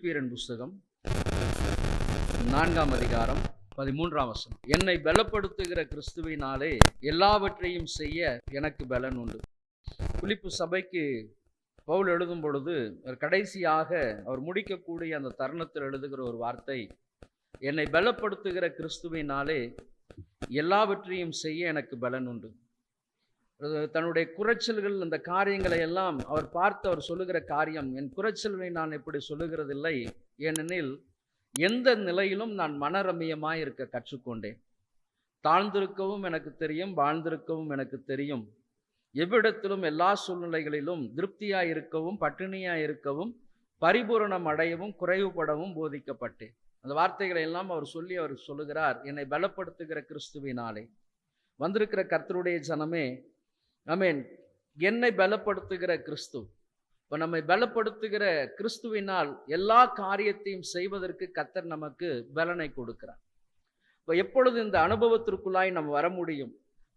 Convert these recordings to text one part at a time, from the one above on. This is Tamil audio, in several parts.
பிலிப்பியரின் புஸ்தகம் 4ஆம் அதிகாரம் 13ஆம் வசனம். என்னை பலப்படுத்துகிற கிறிஸ்துவினாலே எல்லாவற்றையும் செய்ய எனக்கு பலன் உண்டு. பிலிப்பு சபைக்கு பவுல் எழுதும் பொழுது கடைசியாக அவர் முடிக்கக்கூடிய அந்த தருணத்தில் எழுதுகிற ஒரு வார்த்தை, என்னை பலப்படுத்துகிற கிறிஸ்துவினாலே எல்லாவற்றையும் செய்ய எனக்கு பலன் உண்டு. தன்னுடைய குறைச்சல்கள், அந்த காரியங்களை எல்லாம் அவர் பார்த்து அவர் சொல்லுகிற காரியம், என் குறைச்சல்களை நான் இப்படி சொல்லுகிறதில்லை, ஏனெனில் எந்த நிலையிலும் நான் மனரமியமாய் இருக்க கற்றுக்கொண்டேன். தாழ்ந்திருக்கவும் எனக்கு தெரியும், வாழ்ந்திருக்கவும் எனக்கு தெரியும். எவ்விடத்திலும் எல்லா சூழ்நிலைகளிலும் திருப்தியாய் இருக்கவும், பட்டினியாய் இருக்கவும், பரிபூரணம் அடையவும், குறைவுபடவும் போதிக்கப்பட்டேன். அந்த வார்த்தைகளை எல்லாம் அவர் சொல்லி அவர் சொல்லுகிறார், என்னை பலப்படுத்துகிற கிறிஸ்துவினாலே. வந்திருக்கிற கர்த்தருடைய ஜனமே, ஆமென், என்னை பலப்படுத்துகிற கிறிஸ்து. இப்போ நம்மை பலப்படுத்துகிற கிறிஸ்துவினால் எல்லா காரியத்தையும் செய்வதற்கு கர்த்தர் நமக்கு பலனை கொடுக்கிறார். இப்போ எப்பொழுது இந்த அனுபவத்திற்குள்ளாய் நம்ம வர முடியும்?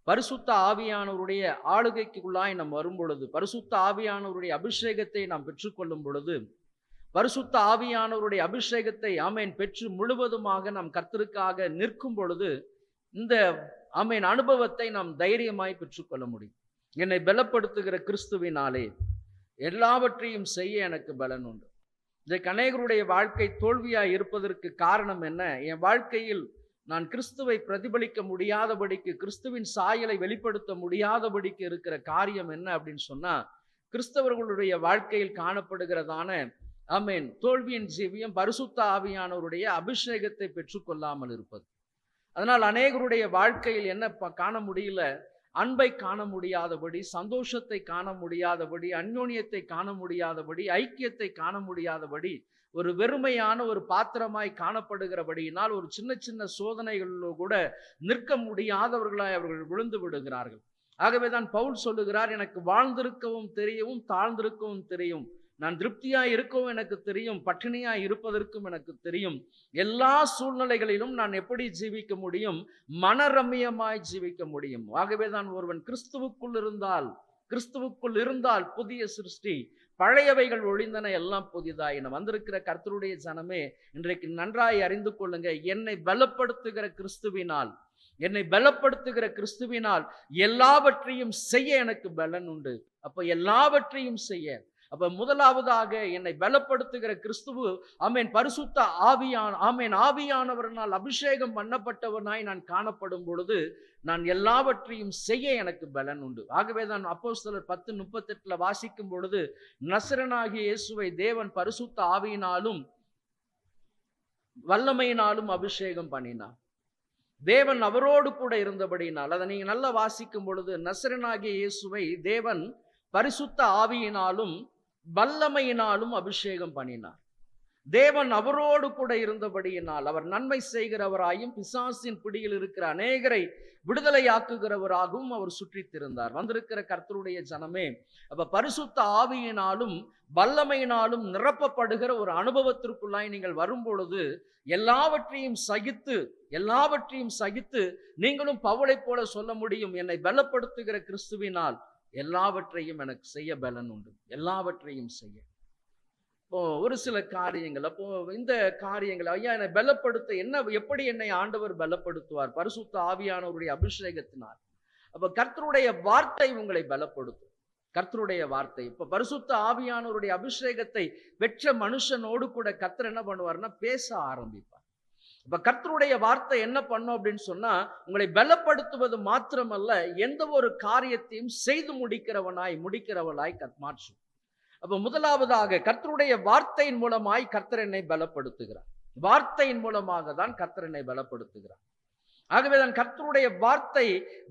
பரிசுத்த ஆவியானவருடைய ஆளுகைக்குள்ளாய் நாம் வரும் பொழுது, பரிசுத்த ஆவியானவருடைய அபிஷேகத்தை நாம் பெற்றுக்கொள்ளும் பொழுது, பரிசுத்த ஆவியானவருடைய அபிஷேகத்தை ஆமென் பெற்று முழுவதுமாக நாம் கர்த்தருக்காக நிற்கும் பொழுது, இந்த ஆமென் அனுபவத்தை நாம் தைரியமாய் பெற்றுக்கொள்ள முடியும். என்னை பலப்படுத்துகிற கிறிஸ்துவினாலே எல்லாவற்றையும் செய்ய எனக்கு பலன் உண்டு. இன்றைக்கு அநேகருடைய வாழ்க்கை தோல்வியாய் இருப்பதற்கு காரணம் என்ன? என் வாழ்க்கையில் நான் கிறிஸ்துவை பிரதிபலிக்க முடியாதபடிக்கு, கிறிஸ்துவின் சாயலை வெளிப்படுத்த முடியாதபடிக்கு இருக்கிற காரியம் என்ன அப்படின்னு சொன்னா, கிறிஸ்தவர்களுடைய வாழ்க்கையில் காணப்படுகிறதான ஆமென் தோல்வியின் ஜீவியம் பரிசுத்த ஆவியானவருடைய அபிஷேகத்தை பெற்றுக்கொள்ளாமல் இருப்பது. அதனால் அநேகருடைய வாழ்க்கையில் என்ன காண முடியல? அன்பை காண முடியாதபடி, சந்தோஷத்தை காண முடியாதபடி, அந்யோன்யத்தை காண முடியாதபடி, ஐக்கியத்தை காண முடியாதபடி, ஒரு வெறுமையான ஒரு பாத்திரமாய் காணப்படுகிறபடியினால் ஒரு சின்ன சின்ன சோதனைகளிலோ கூட நிற்க முடியாதவர்களாய் அவர்கள் விழுந்து விடுகிறார்கள். ஆகவேதான் பவுல் சொல்லுகிறார், எனக்கு வாழ்ந்திருக்கவும் தெரியவும், தாழ்ந்திருக்கவும் தெரியும். நான் திருப்தியாய் இருக்கவும் எனக்கு தெரியும், பட்டினியாய் இருப்பதற்கும் எனக்கு தெரியும். எல்லா சூழ்நிலைகளிலும் நான் எப்படி ஜீவிக்க முடியும்? மனரம்யமாய் ஜீவிக்க முடியும். ஆகவேதான் ஒருவன் கிறிஸ்துவுக்குள் இருந்தால் புதிய சிருஷ்டி, பழையவைகள் ஒழிந்தன, எல்லாம் புதிதாயின. வந்திருக்கிற கர்த்தருடைய ஜனமே, இன்றைக்கு நன்றாய் அறிந்து கொள்ளுங்க, என்னை பலப்படுத்துகிற கிறிஸ்துவினால் எல்லாவற்றையும் செய்ய எனக்கு பலன் உண்டு. அப்ப எல்லாவற்றையும் செய்ய, அப்ப முதலாவதாக என்னை பலப்படுத்துகிற கிறிஸ்துவு ஆமென் பரிசுத்த ஆவியானவரால் அபிஷேகம் பண்ணப்பட்டவனாய் நான் காணப்படும் பொழுது நான் எல்லாவற்றையும் செய்ய எனக்கு பலன் உண்டு. ஆகவே தான் அப்போஸ்தலர் 10:38 வாசிக்கும் பொழுது, நசரனாகிய இயேசுவை தேவன் பரிசுத்த ஆவியினாலும் வல்லமையினாலும் அபிஷேகம் பண்ணினார். தேவன் அவரோடு கூட இருந்தபடியினால், அதை நீங்க நல்லா வாசிக்கும் பொழுது, நசரனாகிய இயேசுவை தேவன் பரிசுத்த ஆவியினாலும் வல்லமையினாலும் அபிஷேகம் பண்ணினார். தேவன் அவரோடு கூட இருந்தபடியினால் அவர் நன்மை செய்கிறவராயும் பிசாசின் பிடியில் இருக்கிற அநேகரை விடுதலையாக்குகிறவராகவும் அவர் சுற்றித்திருந்தார். வந்திருக்கிற கர்த்தருடைய ஜனமே, அப்ப பரிசுத்த ஆவியினாலும் வல்லமையினாலும் நிரப்பப்படுகிற ஒரு அனுபவத்திற்குள்ளாய் நீங்கள் வரும் பொழுது எல்லாவற்றையும் சகித்து நீங்களும் பவுலை போல சொல்ல முடியும், என்னை பலப்படுத்துகிற கிறிஸ்துவினால் எல்லாவற்றையும் எனக்கு செய்ய பலன் உண்டு. எல்லாவற்றையும் செய்ய. இப்போ ஒரு சில காரியங்கள், அப்போ இந்த காரியங்கள், ஐயா என்னை பலப்படுத்த எப்படி என்னை ஆண்டவர் பலப்படுத்துவார்? பரிசுத்த ஆவியானவருடைய அபிஷேகத்தினால். அப்ப கர்த்தருடைய வார்த்தை உங்களை பலப்படுத்தும். கர்த்தருடைய வார்த்தை. இப்ப பரிசுத்த ஆவியானவருடைய அபிஷேகத்தை பெற்ற மனுஷனோடு கூட கர்த்தர் என்ன பண்ணுவார்னா பேச ஆரம்பிப்பார். இப்ப கர்த்தருடைய வார்த்தை என்ன பண்ணும் அப்படின்னு சொன்னா, உங்களை பலப்படுத்துவது மாத்திரமல்ல, எந்த ஒரு காரியத்தையும் செய்து முடிக்கிறவளாய் மாற்றும். அப்ப முதலாவதாக கர்த்தருடைய வார்த்தையின் மூலமாய் கர்த்தர் என்னை பலப்படுத்துகிறார். வார்த்தையின் மூலமாக தான் கர்த்தர் என்னை பலப்படுத்துகிறார். ஆகவேதான் கர்த்தருடைய வார்த்தை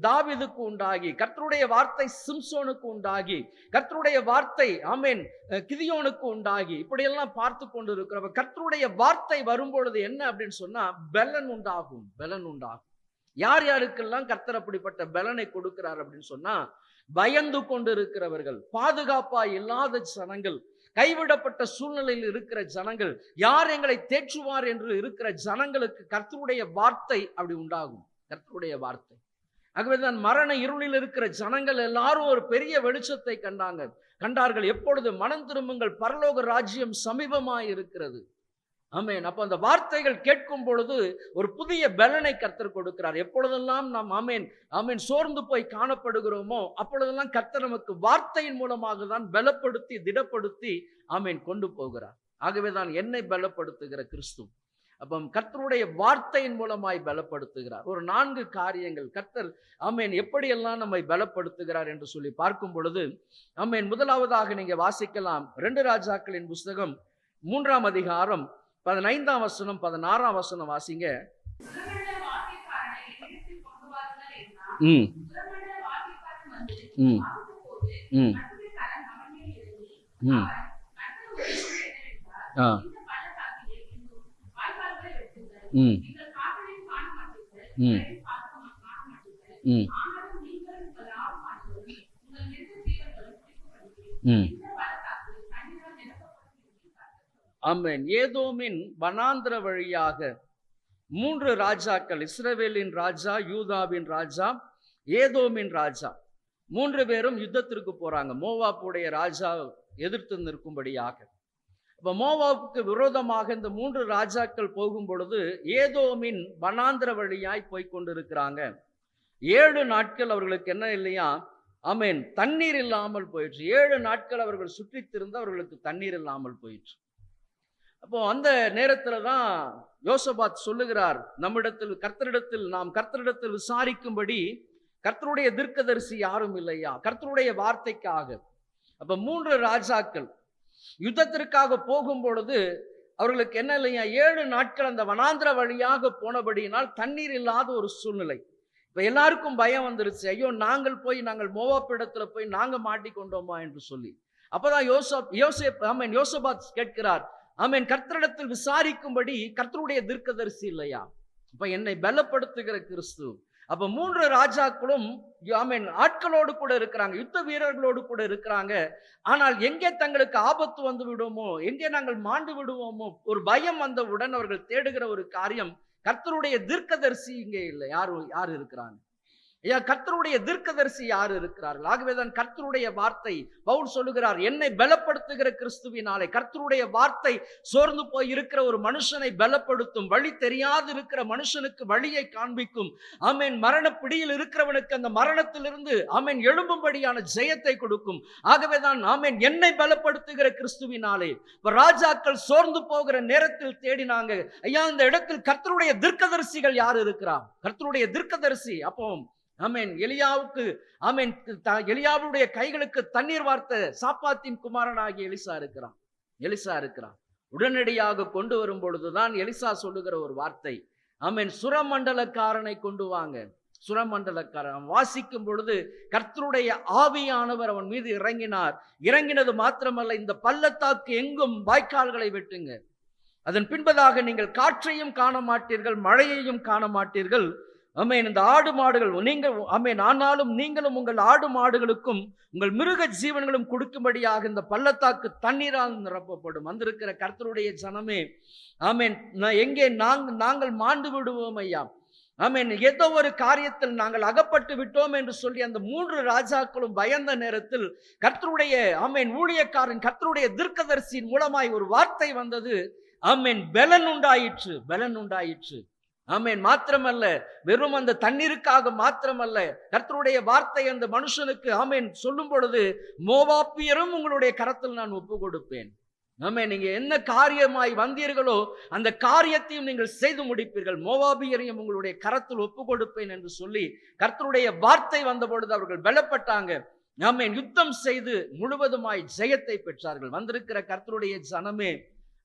தாவீதுக்கு உண்டாகி, கர்த்தருடைய வார்த்தை சிம்சோனுக்கு உண்டாகி, கர்த்தருடைய வார்த்தை ஆமென் கிதியோனுக்கு உண்டாகி, இப்படியெல்லாம் பார்த்து கொண்டு இருக்கிறவ கர்த்தருடைய வார்த்தை வரும்பொழுது என்ன அப்படின்னு சொன்னா, பலன் உண்டாகும். யார் யாருக்கெல்லாம் கர்த்தர் அப்படிப்பட்ட பலனை கொடுக்கிறார் அப்படின்னு சொன்னா, பயந்து கொண்டு இருக்கிறவர்கள், பாதுகாப்பா இல்லாத ஜனங்கள், கைவிடப்பட்ட சூழ்நிலையில் இருக்கிற ஜனங்கள், யார் எங்களை தேற்றுவார் என்று இருக்கிற ஜனங்களுக்கு கர்த்தருடைய வார்த்தை அப்படி உண்டாகும். கர்த்தருடைய வார்த்தை. ஆகவேதான் மரண இருளில் இருக்கிற ஜனங்கள் எல்லாரும் ஒரு பெரிய வெளிச்சத்தை கண்டார்கள். எப்பொழுது? மனம் திரும்புங்கள், பரலோக ராஜ்யம் சமீபமாய் இருக்கிறது. ஆமென். அப்ப அந்த வார்த்தைகள் கேட்கும் பொழுது ஒரு புதிய பலனை கர்த்தர் கொடுக்கிறார். எப்பொழுதெல்லாம் நாம் ஆமென் ஆமென் சோர்ந்து போய் காணப்படுகிறோமோ அப்பொழுதெல்லாம் கர்த்தர் நமக்கு வார்த்தையின் மூலமாக தான் பலப்படுத்தி திடப்படுத்தி ஆமென் கொண்டு போகிறார். ஆகவேதான் என்னை பலப்படுத்துகிற கிறிஸ்து. அப்ப கர்த்தருடைய வார்த்தையின் மூலமாய் பலப்படுத்துகிறார். ஒரு 4 காரியங்கள் கர்த்தர் ஆமென் எப்படியெல்லாம் நம்மை பலப்படுத்துகிறார் என்று சொல்லி பார்க்கும் பொழுது ஆமென் முதலாவதாக நீங்க வாசிக்கலாம் 2 ராஜாக்களின் புஸ்தகம் 3ஆம் அதிகாரம் 15ஆம் வசனம் 16ஆம் வசனம் வாசிங்க. ம் ம் ம் ம் ஆ ம் ம் ம் ம் ஆமென். ஏதோமின் வனாந்திர வழியாக 3 ராஜாக்கள், இஸ்ரவேலின் ராஜா, யூதாவின் ராஜா, ஏதோமின் ராஜா 3 பேரும் யுத்தத்திற்கு போறாங்க. மோவாப்புடைய ராஜா எதிர்த்து நிற்கும்படியாக. அப்ப மோவாவுக்கு விரோதமாக இந்த 3 ராஜாக்கள் போகும் பொழுது ஏதோமின் வனாந்திர வழியாய் போய்கொண்டிருக்கிறாங்க. 7 நாட்கள் அவர்களுக்கு என்ன இல்லையா ஆமென் தண்ணீர் இல்லாமல் போயிற்று. 7 நாட்கள் அவர்கள் சுற்றித் திரிந்து அவர்களுக்கு தண்ணீர் இல்லாமல் போயிற்று. அப்போ அந்த நேரத்துல தான் யோசபாத் சொல்லுகிறார், நம்மிடத்தில் கர்த்தரிடத்தில் நாம் கர்த்தரிடத்தில் விசாரிக்கும்படி கர்த்தருடைய தீர்க்கதரிசி யாரும் இல்லையா கர்த்தருடைய வார்த்தைக்காக. அப்ப 3 ராஜாக்கள் யுத்தத்திற்காக போகும் பொழுது அவர்களுக்கு என்ன இல்லையா 7 நாட்கள் அந்த வனாந்திர வழியாக போனபடியினால் தண்ணீர் இல்லாத ஒரு சூழ்நிலை. இப்ப எல்லாருக்கும் பயம் வந்துருச்சு, ஐயோ நாங்கள் மோவாப் இடத்துல போய் நாங்க மாட்டிக்கொண்டோமா என்று சொல்லி. அப்பதான் யோசபாத் கேட்கிறார், ஆமென் கர்த்தரிடத்தில் விசாரிக்கும்படி கர்த்தருடைய தீர்க்கதரிசி இல்லையா? அப்ப என்னை பலப்படுத்துகிற கிறிஸ்து. அப்ப 3 ராஜாக்களும் ஆமென் ஆட்களோடு கூட இருக்கிறாங்க, யுத்த வீரர்களோடு கூட இருக்கிறாங்க. ஆனால் எங்கே தங்களுக்கு ஆபத்து வந்து விடுவோமோ, எங்கே நாங்கள் மாண்டு விடுவோமோ ஒரு பயம் வந்தவுடன் அவர்கள் தேடுகிற ஒரு காரியம் கர்த்தருடைய தீர்க்கதரிசி இங்கே இல்லை. யார் இருக்கிறாங்க? கர்த்தருடைய தீர்க்கதரிசி யார் இருக்கிறார்கள்? ஆகவேதான் கர்த்தருடைய வார்த்தை பவுல் சொல்லுகிறார், என்னை பலப்படுத்துகிற கிறிஸ்துவினாலே. கர்த்தருடைய வார்த்தை சோர்ந்து போய் இருக்கிற ஒரு மனுஷனை பலப்படுத்தும், வழி தெரியாது இருக்கிற மனுஷனுக்கு வழியை காண்பிக்கும். ஆமென் மரண பிடியில் இருக்கிறவனுக்கு அந்த மரணத்திலிருந்து ஆமென் எழும்பும்படியான ஜெயத்தை கொடுக்கும். ஆகவேதான் ஆமென் என்னை பலப்படுத்துகிற கிறிஸ்துவினாலே. ராஜாக்கள் சோர்ந்து போகிற நேரத்தில் தேடினாங்க, ஐயா இந்த இடத்தில் கர்த்தருடைய தீர்க்கதரிசிகள் யார் இருக்கிறார்? கர்த்தருடைய தீர்க்கதரிசி. அப்போ ஆமென் எலியாவுடைய கைகளுக்கு தண்ணீர் வார்த்த சாப்பாத்தின் குமாரனாகிய எலிசா இருக்கிறான். உடனடியாக கொண்டு வரும் பொழுதுதான் எலிசா சொல்லுகிற ஒரு வார்த்தை, ஆமென் சுரமண்டலக்காரனை கொண்டு வாங்க. சுரமண்டலக்காரன் வாசிக்கும் பொழுது கர்த்தருடைய ஆவியானவர் அவன் மீது இறங்கினது மாத்திரமல்ல, இந்த பள்ளத்தாக்கு எங்கும் வாய்க்கால்களை வெட்டுங்க. அதன் பின்பதாக நீங்கள் காற்றையும் காண மாட்டீர்கள், மழையையும் காண மாட்டீர்கள். ஆமென் இந்த ஆடு மாடுகள் நீங்கள் ஆமென் ஆனாலும் நீங்களும் உங்கள் ஆடு மாடுகளுக்கும் உங்கள் மிருக ஜீவன்களும் கொடுக்கும்படியாக இந்த பள்ளத்தாக்கு தண்ணீரால் நிரப்பப்படும். வந்திருக்கிற கர்த்தருடைய ஜனமே, ஆமென் எங்கே நாங்கள் மாண்டு விடுவோம் ஐயா. ஆமென் ஏதோ ஒரு காரியத்தில் நாங்கள் அகப்பட்டு விட்டோம் என்று சொல்லி அந்த 3 ராஜாக்களும் பயந்த நேரத்தில் கர்த்தருடைய ஆமென் ஊழியக்காரன் கர்த்தருடைய தீர்க்கதரிசியின் மூலமாய் ஒரு வார்த்தை வந்தது. ஆமென் பலன் உண்டாயிற்று. ஆமென் மாத்திரமல்ல, வெறும் அந்த தண்ணீருக்காக மாத்திரமல்ல, கர்த்தருடைய வார்த்தை அந்த மனுஷனுக்கு ஆமென் சொல்லும் பொழுது, மோவாபியரும் உங்களுடைய கரத்தில் நான் ஒப்பு கொடுப்பேன். ஆமென் நீங்க என்ன காரியமாய் வந்தீர்களோ அந்த காரியத்தையும் நீங்கள் செய்து முடிப்பீர்கள், மோவாபியரையும் உங்களுடைய கரத்தில் ஒப்பு கொடுப்பேன் என்று சொல்லி கர்த்தருடைய வார்த்தை வந்த பொழுது அவர்கள் பலப்பட்டாங்க. ஆமென் யுத்தம் செய்து முழுவதுமாய் ஜெயத்தை பெற்றார்கள். வந்திருக்கிற கர்த்தருடைய ஜனமே,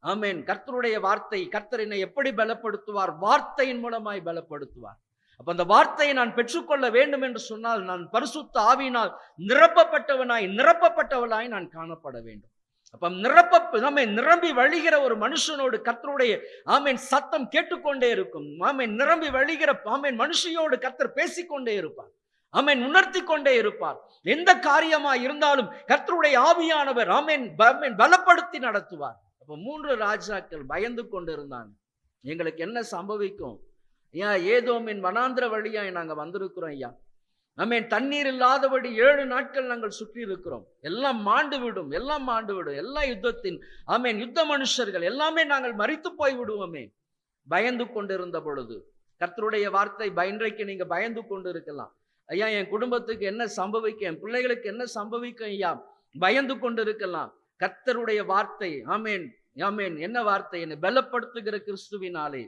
ஆமென் கர்த்தருடைய வார்த்தை, கர்த்தர் என்னை எப்படி பலப்படுத்துவார்? வார்த்தையின் மூலமாய் பலப்படுத்துவார். அப்ப அந்த வார்த்தையை நான் பெற்றுக்கொள்ள வேண்டும் என்று சொன்னால் நான் பரிசுத்த ஆவியினால் நிரப்பப்பட்டவளாய் நான் காணப்பட வேண்டும். அப்ப நிரம்பி வழிகிற ஒரு மனுஷனோடு கர்த்தருடைய ஆமென் சத்தம் கேட்டுக்கொண்டே இருக்கும். ஆமென் நிரம்பி வழிகிற ஆமென் மனுஷியோடு கர்த்தர் பேசிக்கொண்டே இருப்பார். ஆமென் உணர்த்தி கொண்டே இருப்பார். எந்த காரியமா இருந்தாலும் கர்த்தருடைய ஆவியானவர் ஆமென் பலப்படுத்தி நடத்துவார். அப்ப 3 ராஜாக்கள் பயந்து கொண்டு இருந்தாங்க, எங்களுக்கு என்ன சம்பவிக்கும் ஐயா? ஏதோமின் வனாந்திர வழியா நாங்க வந்திருக்கிறோம் ஐயா, ஆமென். தண்ணீர் இல்லாதபடி 7 நாட்கள் நாங்கள் சுற்றி இருக்கிறோம். எல்லாம் மாண்டு விடும், எல்லாம் மாண்டு விடும். எல்லா யுத்தத்தின் ஆமென் யுத்த மனுஷர்கள் எல்லாமே நாங்கள் மரித்து போய் விடுவோமே. பயந்து கொண்டிருந்த பொழுது கர்த்தருடைய வார்த்தை, இன்றைக்கு நீங்க பயந்து கொண்டு இருக்கலாம். ஐயா, என் குடும்பத்துக்கு என்ன சம்பவிக்கும், என் பிள்ளைகளுக்கு என்ன சம்பவிக்கும் ஐயா, பயந்து கொண்டு இருக்கலாம். கர்த்தருடைய வார்த்தை ஆமென் ஆமென். என்ன வார்த்தை? என்னை பலப்படுத்துகிற கிறிஸ்துவினாலே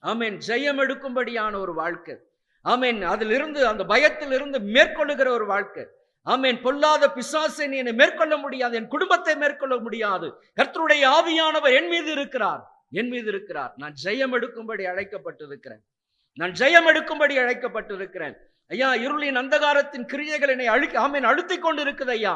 ஆமென் ஜெயம் எடுக்கும்படியான ஒரு வாழ்க்கை. ஆமென். அதிலிருந்து, அந்த பயத்திலிருந்து மேற்கொள்ளுகிற ஒரு வாழ்க்கை. ஆமென். பொல்லாத பிசாசை நீ என்னை மேற்கொள்ள முடியாது, என் குடும்பத்தை மேற்கொள்ள முடியாது. கர்த்தருடைய ஆவியானவர் என் மீது இருக்கிறார், என் மீது இருக்கிறார். நான் ஜெயம் எடுக்கும்படி அழைக்கப்பட்டிருக்கிறேன், நான் ஜெயம் எடுக்கும்படி அழைக்கப்பட்டிருக்கிறேன். ஐயா, இருளின் அந்தகாரத்தின் கிரியைகள் என்னை ஆமென் அழுத்திக் கொண்டு இருக்குது ஐயா.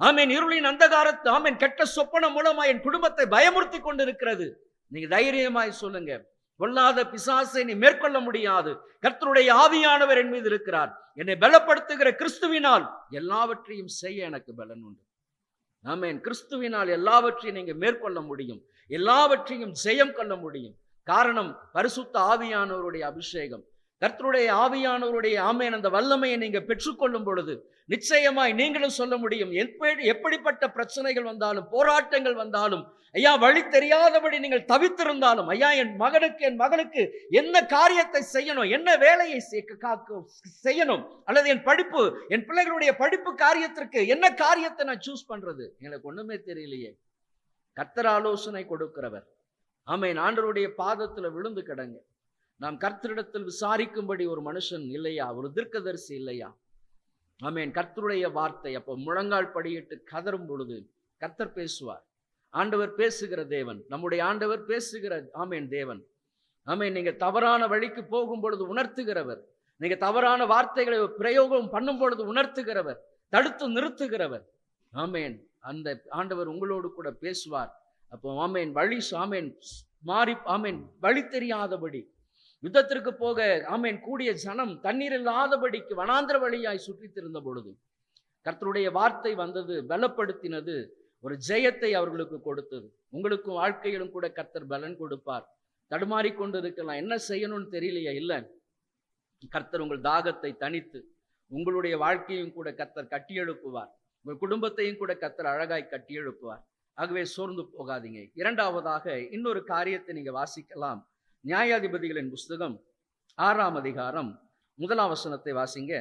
ஆமென். இருளின் அந்தகாரத்து ஆமென் கெட்ட சொப்பனம் மூலமா என் குடும்பத்தை பயமுறுத்தி கொண்டு இருக்கிறது. நீங்க தைரியமாய் சொல்லுங்க, பொல்லாத பிசாசை நீ மேற்கொள்ள முடியாது, கர்த்தருடைய ஆவியானவர் என் மீது இருக்கிறார், என்னை பலப்படுத்துகிற கிறிஸ்துவினால் எல்லாவற்றையும் செய்ய எனக்கு பலன் உண்டு. ஆமென். கிறிஸ்துவினால் எல்லாவற்றையும் நீங்க மேற்கொள்ள முடியும், எல்லாவற்றையும் ஜெயம் கொள்ள முடியும். காரணம் பரிசுத்த ஆவியானவருடைய அபிஷேகம். கர்த்தருடைய ஆவியானவருடைய ஆமென் அந்த வல்லமையை நீங்க பெற்றுக்கொள்ளும் பொழுது நிச்சயமாய் நீங்களும் சொல்ல முடியும். எப்படிப்பட்ட பிரச்சனைகள் வந்தாலும், போராட்டங்கள் வந்தாலும், ஐயா வழி தெரியாதபடி நீங்கள் தவித்திருந்தாலும், ஐயா என் மகனுக்கு என்ன காரியத்தை செய்யணும், என்ன வேலையை செய்யணும், அல்லது என் பிள்ளைகளுடைய படிப்பு காரியத்திற்கு என்ன காரியத்தை நான் சூஸ் பண்றது, எனக்கு ஒண்ணுமே தெரியலையே. கர்த்தர் ஆலோசனை கொடுக்கிறவர். ஆமென். ஆண்டவருடைய பாதத்தில் விழுந்து கிடங்க. நாம் கர்த்தரிடத்தில் விசாரிக்கும்படி ஒரு மனுஷன் இல்லையா, ஒரு தீர்க்கதரிசி இல்லையா? ஆமென். கர்த்தருடைய வார்த்தை. அப்போ முழங்கால் படியிட்டு கதறும் பொழுது கர்த்தர் பேசுவார். ஆண்டவர் பேசுகிற தேவன், நம்முடைய ஆண்டவர் பேசுகிற ஆமென் தேவன். ஆமென். நீங்க தவறான வழிக்கு போகும் பொழுது உணர்த்துகிறவர், நீங்க தவறான வார்த்தைகளை பிரயோகம் பண்ணும் பொழுது உணர்த்துகிறவர், தடுத்து நிறுத்துகிறவர். ஆமென். அந்த ஆண்டவர் உங்களோடு கூட பேசுவார். அப்போ ஆமென் ஆமென் மாறி ஆமென் வழி தெரியாதபடி யுத்தத்திற்கு போக ஆமென் கூடிய ஜனம் தண்ணீர் இல்லாதபடிக்கு வனாந்திர வழியாய் சுற்றித்திருந்த பொழுது கர்த்தருடைய வார்த்தை வந்தது, பலப்படுத்தினது, ஒரு ஜெயத்தை அவர்களுக்கு கொடுத்தது. உங்களுக்கும் வாழ்க்கையிலும் கூட கர்த்தர் பலன் கொடுப்பார். தடுமாறி கொண்டு இருக்கலாம், என்ன செய்யணும்னு தெரியலையா? இல்லை, கர்த்தர் உங்கள் தாகத்தை தணித்து உங்களுடைய வாழ்க்கையும் கூட கர்த்தர் கட்டி எழுப்புவார், உங்கள் குடும்பத்தையும் கூட கர்த்தர் அழகாய் கட்டி எழுப்புவார். ஆகவே சோர்ந்து போகாதீங்க. இரண்டாவதாக இன்னொரு காரியத்தை நீங்க வாசிக்கலாம். நியாயாதிபதிகளின் புஸ்தகம் 6ஆம் அதிகாரம் 1ஆம் வசனத்தை வாசிங்க.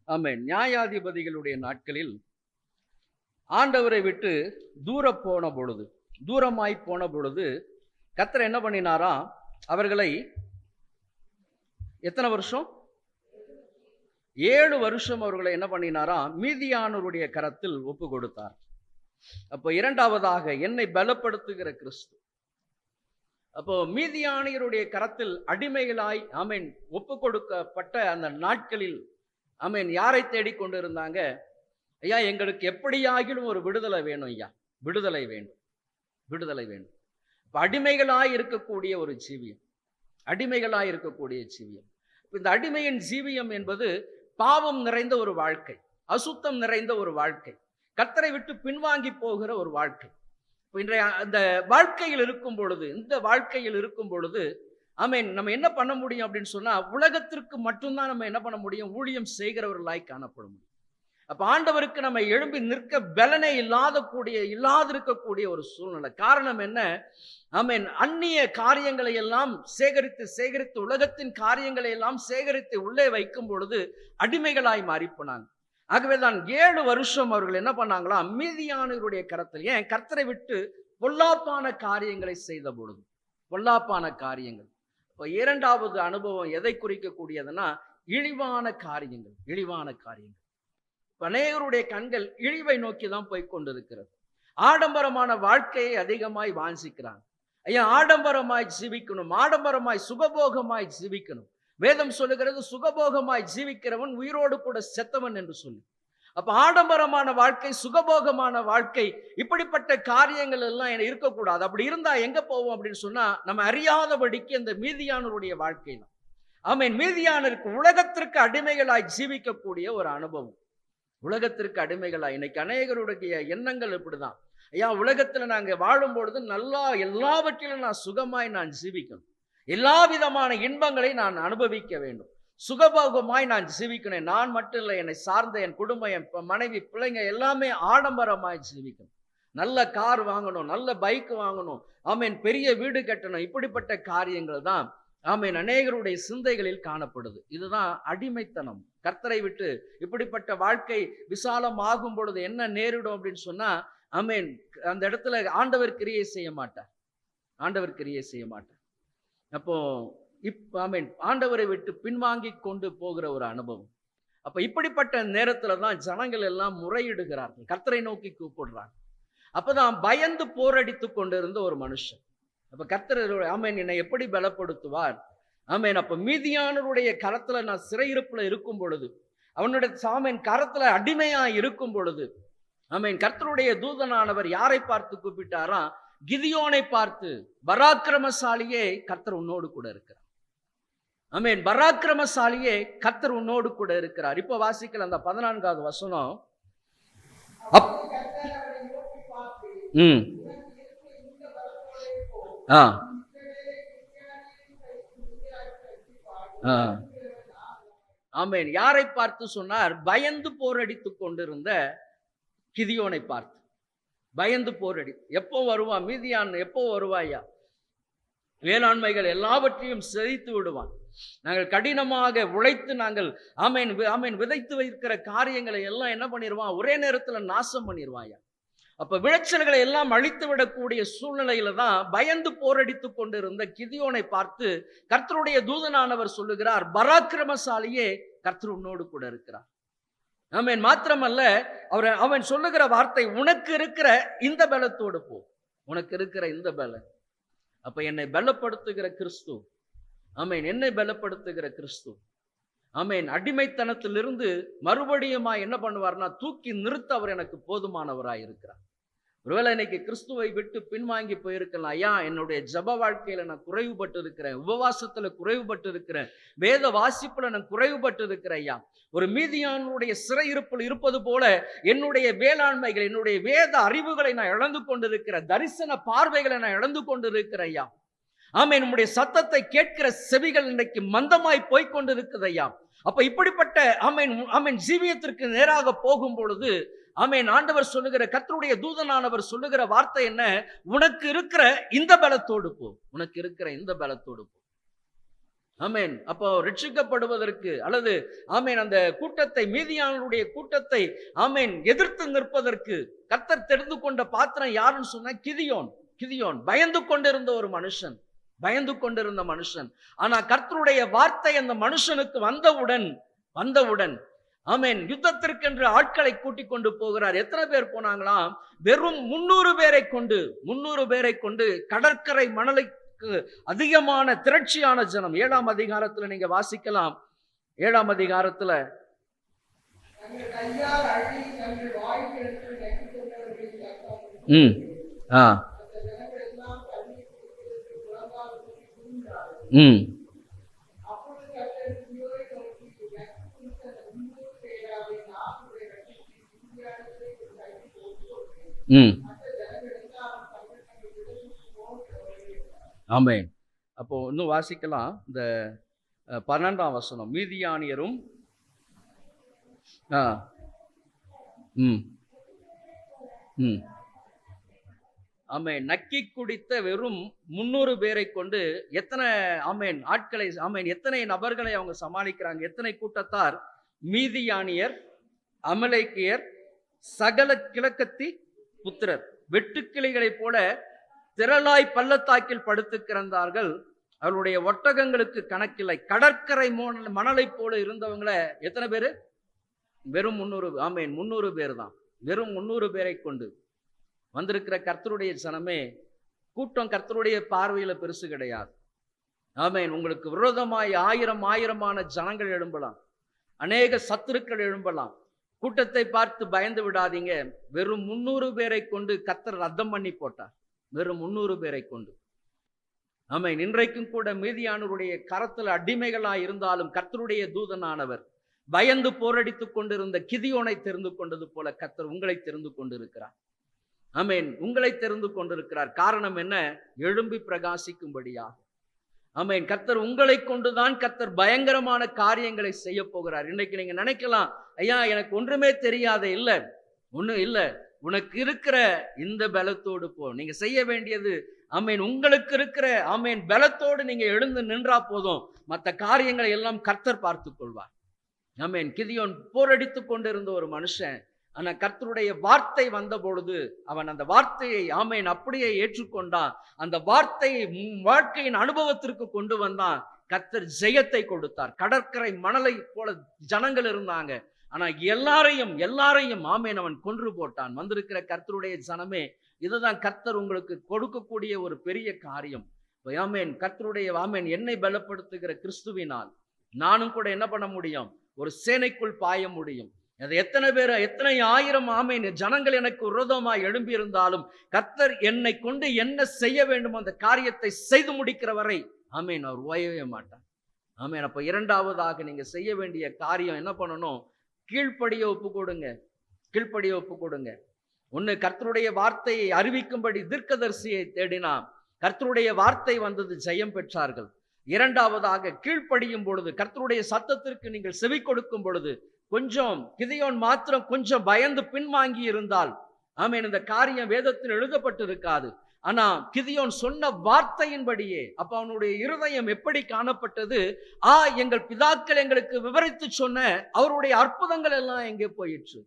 ஆமென். நியாயாதிபதிகளுடைய நாட்களில் ஆண்டவரை விட்டு தூரமாய் போன பொழுது கர்த்தர் என்ன பண்ணினாரா, அவர்களை எத்தனை வருஷம்? 7 வருஷம் அவர்களை என்ன பண்ணினாரா, மீதியானவருடைய கரத்தில் ஒப்பு கொடுத்தார். அப்போ இரண்டாவதாக என்னை பலப்படுத்துகிற கிறிஸ்து. அப்போ மீதியானியருடைய கரத்தில் அடிமைகளாய் ஆமென் ஒப்பு கொடுக்கப்பட்ட அந்த நாட்களில் ஆமென் யாரை தேடிக்கொண்டு இருந்தாங்க? ஐயா, எங்களுக்கு எப்படியாகிலும் ஒரு விடுதலை வேணும் ஐயா, விடுதலை வேண்டும், விடுதலை வேண்டும். இப்போ அடிமைகளாய் இருக்கக்கூடிய ஒரு ஜீவியம், அடிமைகளாய் இருக்கக்கூடிய ஜீவியம். இந்த அடிமையின் ஜீவியம் என்பது பாவம் நிறைந்த ஒரு வாழ்க்கை, அசுத்தம் நிறைந்த ஒரு வாழ்க்கை, கர்த்தரை விட்டு பின்வாங்கி போகிற ஒரு வாழ்க்கை. இன்றைய அந்த வாழ்க்கையில் இருக்கும் பொழுது, இந்த வாழ்க்கையில் இருக்கும் பொழுது ஆமென் நம்ம என்ன பண்ண முடியும் அப்படின்னு சொன்னா, உலகத்திற்கு மட்டும்தான் நம்ம என்ன பண்ண முடியும்? ஊழியம் செய்கிறவர்களாய் காணப்பட முடியும். அப்ப ஆண்டவருக்கு நம்ம எழும்பி நிற்க பலனே இல்லாதிருக்கக்கூடிய ஒரு சூழ்நிலை. காரணம் என்ன? ஆமென் அந்நிய காரியங்களை எல்லாம் சேகரித்து உலகத்தின் காரியங்களை எல்லாம் சேகரித்து உள்ளே வைக்கும் பொழுது அடிமைகளாய் மாறிப்போனாங்க. ஆகவேதான் 7 வருஷம் அவர்கள் என்ன பண்ணாங்களா, மீதியானவருடைய கரத்தில். ஏன்? கர்த்தரை விட்டு பொல்லாப்பான காரியங்களை செய்த பொழுது, பொல்லாப்பான காரியங்கள். இப்போ இரண்டாவது அனுபவம் எதை குறிக்கக்கூடியதுன்னா, இழிவான காரியங்கள், இழிவான காரியங்கள். அநேகருடைய கண்கள் இழிவை நோக்கி தான் போய் கொண்டிருக்கிறது. ஆடம்பரமான வாழ்க்கையை அதிகமாய் வாஞ்சிக்கிறாங்க. ஐயா, ஆடம்பரமாய் ஜீவிக்கணும், ஆடம்பரமாய் சுகபோகமாய் ஜீவிக்கணும். வேதம் சொல்லுகிறது, சுகபோகமாய் ஜீவிக்கிறவன் உயிரோடு கூட செத்தவன் என்று சொல்லி. அப்ப ஆடம்பரமான வாழ்க்கை, சுகபோகமான வாழ்க்கை, இப்படிப்பட்ட காரியங்கள் எல்லாம் இருக்கக்கூடாது. அப்படி இருந்தா எங்க போவோம் அப்படின்னு சொன்னா, நம்ம அறியாதபடிக்கு அந்த மீதியானவருடைய வாழ்க்கை தான். ஆமென். மீதியானருக்கு உலகத்திற்கு அடிமைகளாய் ஜீவிக்கக்கூடிய ஒரு அனுபவம். உலகத்திற்கு அடிமைகளா. இன்னைக்கு அநேகருடைய எண்ணங்கள் இப்படிதான். ஐயா, உலகத்துல நாங்க வாழும் பொழுது நல்லா எல்லாவற்றிலும் நான் சுகமாய் நான் ஜீவிக்கணும், எல்லா விதமான இன்பங்களை நான் அனுபவிக்க வேண்டும், சுகபோகமாய் நான் ஜீவிக்கணும். நான் மட்டும் இல்லை, என்னை சார்ந்த என் குடும்பம், என் மனைவி, பிள்ளைங்க எல்லாமே ஆடம்பரமாய் ஜீவிக்கணும், நல்ல கார் வாங்கணும், நல்ல பைக் வாங்கணும், ஆமேன், பெரிய வீடு கட்டணும். இப்படிப்பட்ட காரியங்கள் தான் ஆமேன் அநேகருடைய சிந்தைகளில் காணப்படுது. இதுதான் அடிமைத்தனம். கர்த்தரை விட்டு இப்படிப்பட்ட வாழ்க்கை விசாலம் ஆகும் பொழுது என்ன நேரிடும் அப்படின்னு சொன்னா, ஆமேன், அந்த இடத்துல ஆண்டவர் கிரியை செய்ய மாட்டார், ஆண்டவர் கிரியை செய்ய மாட்டார். அப்போ ஆமேன், ஆண்டவரை விட்டு பின்வாங்கி கொண்டு போகிற ஒரு அனுபவம். அப்ப இப்படிப்பட்ட நேரத்துல தான் ஜனங்கள் எல்லாம் முறையிடுகிறார்கள், கர்த்தரை நோக்கி கூப்பிடுறாங்க. அப்பதான் பயந்து போரடித்து கொண்டிருந்த ஒரு மனுஷன். அப்ப கர்த்தர் ஆமேன் என்னை எப்படி பலப்படுத்துவார்? ஆமேன். அப்ப மீதியானவருடைய கரத்துல நான் சிறையிருப்புல இருக்கும் பொழுது, அவனுடைய ஆமேன் கரத்துல அடிமையா இருக்கும் பொழுது, ஆமேன், கர்த்தருடைய தூதனானவர் யாரை பார்த்து கூப்பிட்டாரா? கிதியோனை பார்த்து, பராக்கிரமசாலியே கர்த்தர் உன்னோடு கூட இருக்கிறார். ஆமேன், பராக்கிரமசாலியே கர்த்தர் உன்னோடு கூட இருக்கிறார். இப்ப வாசிக்கல அந்த 14வது வசனம். ஆமேன், யாரை பார்த்து சொன்னார்? பயந்து போரடித்துக் கொண்டிருந்த கிதியோனை பார்த்து. பயந்து போரடி, எப்போ வருவான் மீதியான், எப்போ வருவாயா? வேளாண்மைகள் எல்லாவற்றையும் செழித்து விடுவான். நாங்கள் கடினமாக உழைத்து நாங்கள் ஆமேன் ஆமேன் விதைத்து வைக்கிற காரியங்களை எல்லாம் என்ன பண்ணிடுவான்? ஒரே நேரத்துல நாசம் பண்ணிடுவாயா. அப்ப விளைச்சல்களை எல்லாம் அழித்து விடக்கூடிய சூழ்நிலையில தான் பயந்து போரடித்து கொண்டிருந்த கிதியோனை பார்த்து கர்த்தருடைய தூதனானவர் சொல்லுகிறார், பராக்கிரமசாலியே கர்த்தர் உன்னோடு கூட இருக்கிறார். ஆமேன். மாத்திரமல்ல, அவன் சொல்லுகிற வார்த்தை, உனக்கு இருக்கிற இந்த பலத்தோடு போ, உனக்கு இருக்கிற இந்த பலம். அப்ப என்னை பலப்படுத்துகிற கிறிஸ்து, ஆமேன், என்னை பலப்படுத்துகிற கிறிஸ்து, ஆமேன், அடிமைத்தனத்திலிருந்து மறுபடியுமா என்ன பண்ணுவார்னா தூக்கி நிறுத்த அவர் எனக்கு போதுமானவராய் இருக்கிறார். ஒருவேளை இன்னைக்கு கிறிஸ்துவை விட்டு பின்வாங்கி போயிருக்கலாம். ஐயா, என்னுடைய ஜப வாழ்க்கையில நான் குறைவுபட்டு இருக்கிறேன், உபவாசத்துல குறைவுபட்டு இருக்கிறேன், வேத வாசிப்புல நான் குறைவுபட்டு இருக்கிறேன். ஐயா, ஒரு மீதியானுடைய சிறையிருப்பில் இருப்பது போல என்னுடைய வேளாண்மைகள், என்னுடைய வேத அறிவுகளை நான் இழந்து கொண்டிருக்கிறேன், தரிசன பார்வைகளை நான் இழந்து கொண்டிருக்கிறேன். ஐயா, ஆமேன், நம்முடைய சத்தத்தை கேட்கிற செவிகள் இன்றைக்கு மந்தமாய் போய்கொண்டிருக்குது. ஐயா, அப்ப இப்படிப்பட்ட ஆமேன் ஆமேன் ஜீவியத்திற்கு நேராக போகும் பொழுது, ஆமேன், ஆண்டவர் சொல்லுகிற, கர்த்தருடைய தூதனானவர் சொல்லுகிற வார்த்தை என்ன? உனக்கு இருக்கிற இந்த பலத்தோடு போ, உனக்கு இருக்கிற இந்த பலத்தோடு போ. ஆமேன். அப்போ ரட்சிக்கப்படுவதற்கு அல்லது ஆமேன் அந்த கூட்டத்தை, மீதியானவருடைய கூட்டத்தை ஆமேன் எதிர்த்து நிற்பதற்கு கர்த்தர் தெரிந்து கொண்ட பாத்திரம் யாருன்னு சொன்னா கிதியோன். கிதியோன் பயந்து கொண்டிருந்த ஒரு மனுஷன், பயந்து கொண்டிருந்த மனுஷன். ஆனா கர்த்தருடைய வார்த்தை அந்த மனுஷனுக்கு வந்தவுடன் ஆமேன் யுத்தத்திற்கென்று ஆட்களை கூட்டிக் கொண்டு போகிறார். எத்தனை பேர் போனாங்களாம்? வெறும் 300 பேரை கொண்டு கடற்கரை மணலுக்கு அதிகமான திரட்சியான ஜனம். 7ஆம் அதிகாரத்துல நீங்க வாசிக்கலாம். 7ஆம் அதிகாரத்துல ஆமென். அப்போ இன்னும் வாசிக்கலாம். இந்த 12ஆம் வசனம், மீதியானியரும் ஆமென் நக்கி குடித்த வெறும் 300 பேரை கொண்டு எத்தனை ஆமென் ஆட்களை, ஆமென் எத்தனை நபர்களை அவங்க சமாளிக்கிறாங்க? எத்தனை கூட்டத்தார்? மீதியானியர், அமலேக்கியர், சகல கிழக்கத்தி புத்திரர், வெட்டுக்கிளிகளைப் போல திரளாய் பள்ளத்தாக்கில் படுத்து கிடந்தார்கள். அவருடைய ஒட்டகங்களுக்கு கணக்கில்லை. கடற்கரை மணலை போல இருந்தவங்கள எத்தனை பேரு? வெறும் 300. ஆமேன், 300 பேர் தான். வெறும் 300 பேரை கொண்டு வந்திருக்கிற கர்த்தருடைய ஜனமே, கூட்டம் கர்த்தருடைய பார்வையில பெருசு கிடையாது. ஆமேன். உங்களுக்கு விரோதமாய் ஆயிரமான ஜனங்கள் எழும்பலாம், அநேக சத்துருக்கள் எழும்பலாம். கூட்டத்தை பார்த்து பயந்து விடாதீங்க. வெறும் 300 பேரை கொண்டு கர்த்தர் ரத்தம் பண்ணி போட்டார். வெறும் 300 பேரை கொண்டு. ஆமென். இன்றைக்கும் கூட மீதியானவருடைய கரத்தில் அடிமைகளாய் இருந்தாலும் கர்த்தருடைய தூதனானவர் பயந்து போரடித்துக் கொண்டிருந்த கிதியோனை தெரிந்து கொண்டது போல கர்த்தர் உங்களை தெரிந்து கொண்டிருக்கிறார். ஆமென். உங்களை தெரிந்து கொண்டிருக்கிறார். காரணம் என்ன? எழும்பி பிரகாசிக்கும்படியாக. ஆமென். கர்த்தர் உங்களை கொண்டுதான் கர்த்தர் பயங்கரமான காரியங்களை செய்ய போகிறார். இன்னைக்கு நீங்க நினைக்கலாம், ஐயா எனக்கு ஒன்றுமே தெரியாத. இல்ல, ஒண்ணும் இல்ல. உனக்கு இருக்கிற இந்த பலத்தோடு போ. நீங்க செய்ய வேண்டியது, ஆமென், உங்களுக்கு இருக்கிற ஆமென் பலத்தோடு நீங்க எழுந்து நின்றா போதும். மற்ற காரியங்களை எல்லாம் கர்த்தர் பார்த்துக் கொள்வார். ஆமென். கிதியோன் போரடித்துக் கொண்டிருந்த ஒரு மனுஷன். ஆனா கர்த்தருடைய வார்த்தை வந்த பொழுது அவன் அந்த வார்த்தையை ஆமென் அப்படியே ஏற்றுக்கொண்டான். அந்த வார்த்தையை வாழ்க்கையின் அனுபவத்திற்கு கொண்டு வந்தான். கர்த்தர் ஜெயத்தை கொடுத்தார். கடற்கரை மணலை போல ஜனங்கள் இருந்தாங்க. ஆனா எல்லாரையும் ஆமென் அவன் கொன்று போட்டான். வந்திருக்கிற கர்த்தருடைய ஜனமே, இதுதான் கர்த்தர் உங்களுக்கு கொடுக்கக்கூடிய ஒரு பெரிய காரியம். ஆமென். கர்த்தருடைய ஆமென் என்னை பலப்படுத்துகிற கிறிஸ்துவினால் நானும் கூட என்ன பண்ண முடியும்? ஒரு சேனைக்குள் பாய முடியும். அது எத்தனை ஆயிரம் ஆமென் ஜனங்கள் எனக்கு விரோதமாய் எழும்பி இருந்தாலும் கர்த்தர் என்னை கொண்டு என்ன செய்ய வேண்டும் அந்த காரியத்தை செய்து முடிக்கிற வரை ஆமென் அவர் ஓயவே மாட்டார். ஆமென். அப்ப இரண்டாவதாக நீங்க செய்ய வேண்டிய காரியம் என்ன பண்ணணும்? கீழ்ப்படிய ஒப்பு கொடுங்க. கீழ்ப்படிய ஒப்பு கொடுங்க. ஒன்னு, கர்த்தருடைய வார்த்தையை அறிவிக்கும்படி தீர்க்கதரிசியை தேடினான். கர்த்தருடைய வார்த்தை வந்தது, ஜெயம் பெற்றார்கள். இரண்டாவதாக கீழ்ப்படியும் பொழுது, கர்த்தருடைய சத்தத்திற்கு நீங்கள் செவி கொடுக்கும் பொழுது, கொஞ்சம் கிதியோன் மாத்திரம் கொஞ்சம் பயந்து பின்வாங்கி இருந்தால் ஆமென் இந்த காரியம் வேதத்தில் எழுதப்பட்டிருக்காது. ஆனா கிதியோன் சொன்ன வார்த்தையின்படியே, அப்ப அவனுடைய இருதயம் எப்படி காணப்பட்டது? எங்கள் பிதாக்கள் எங்களுக்கு விவரித்து சொன்ன அவருடைய அற்புதங்கள் எல்லாம் எங்கே போயிற்று?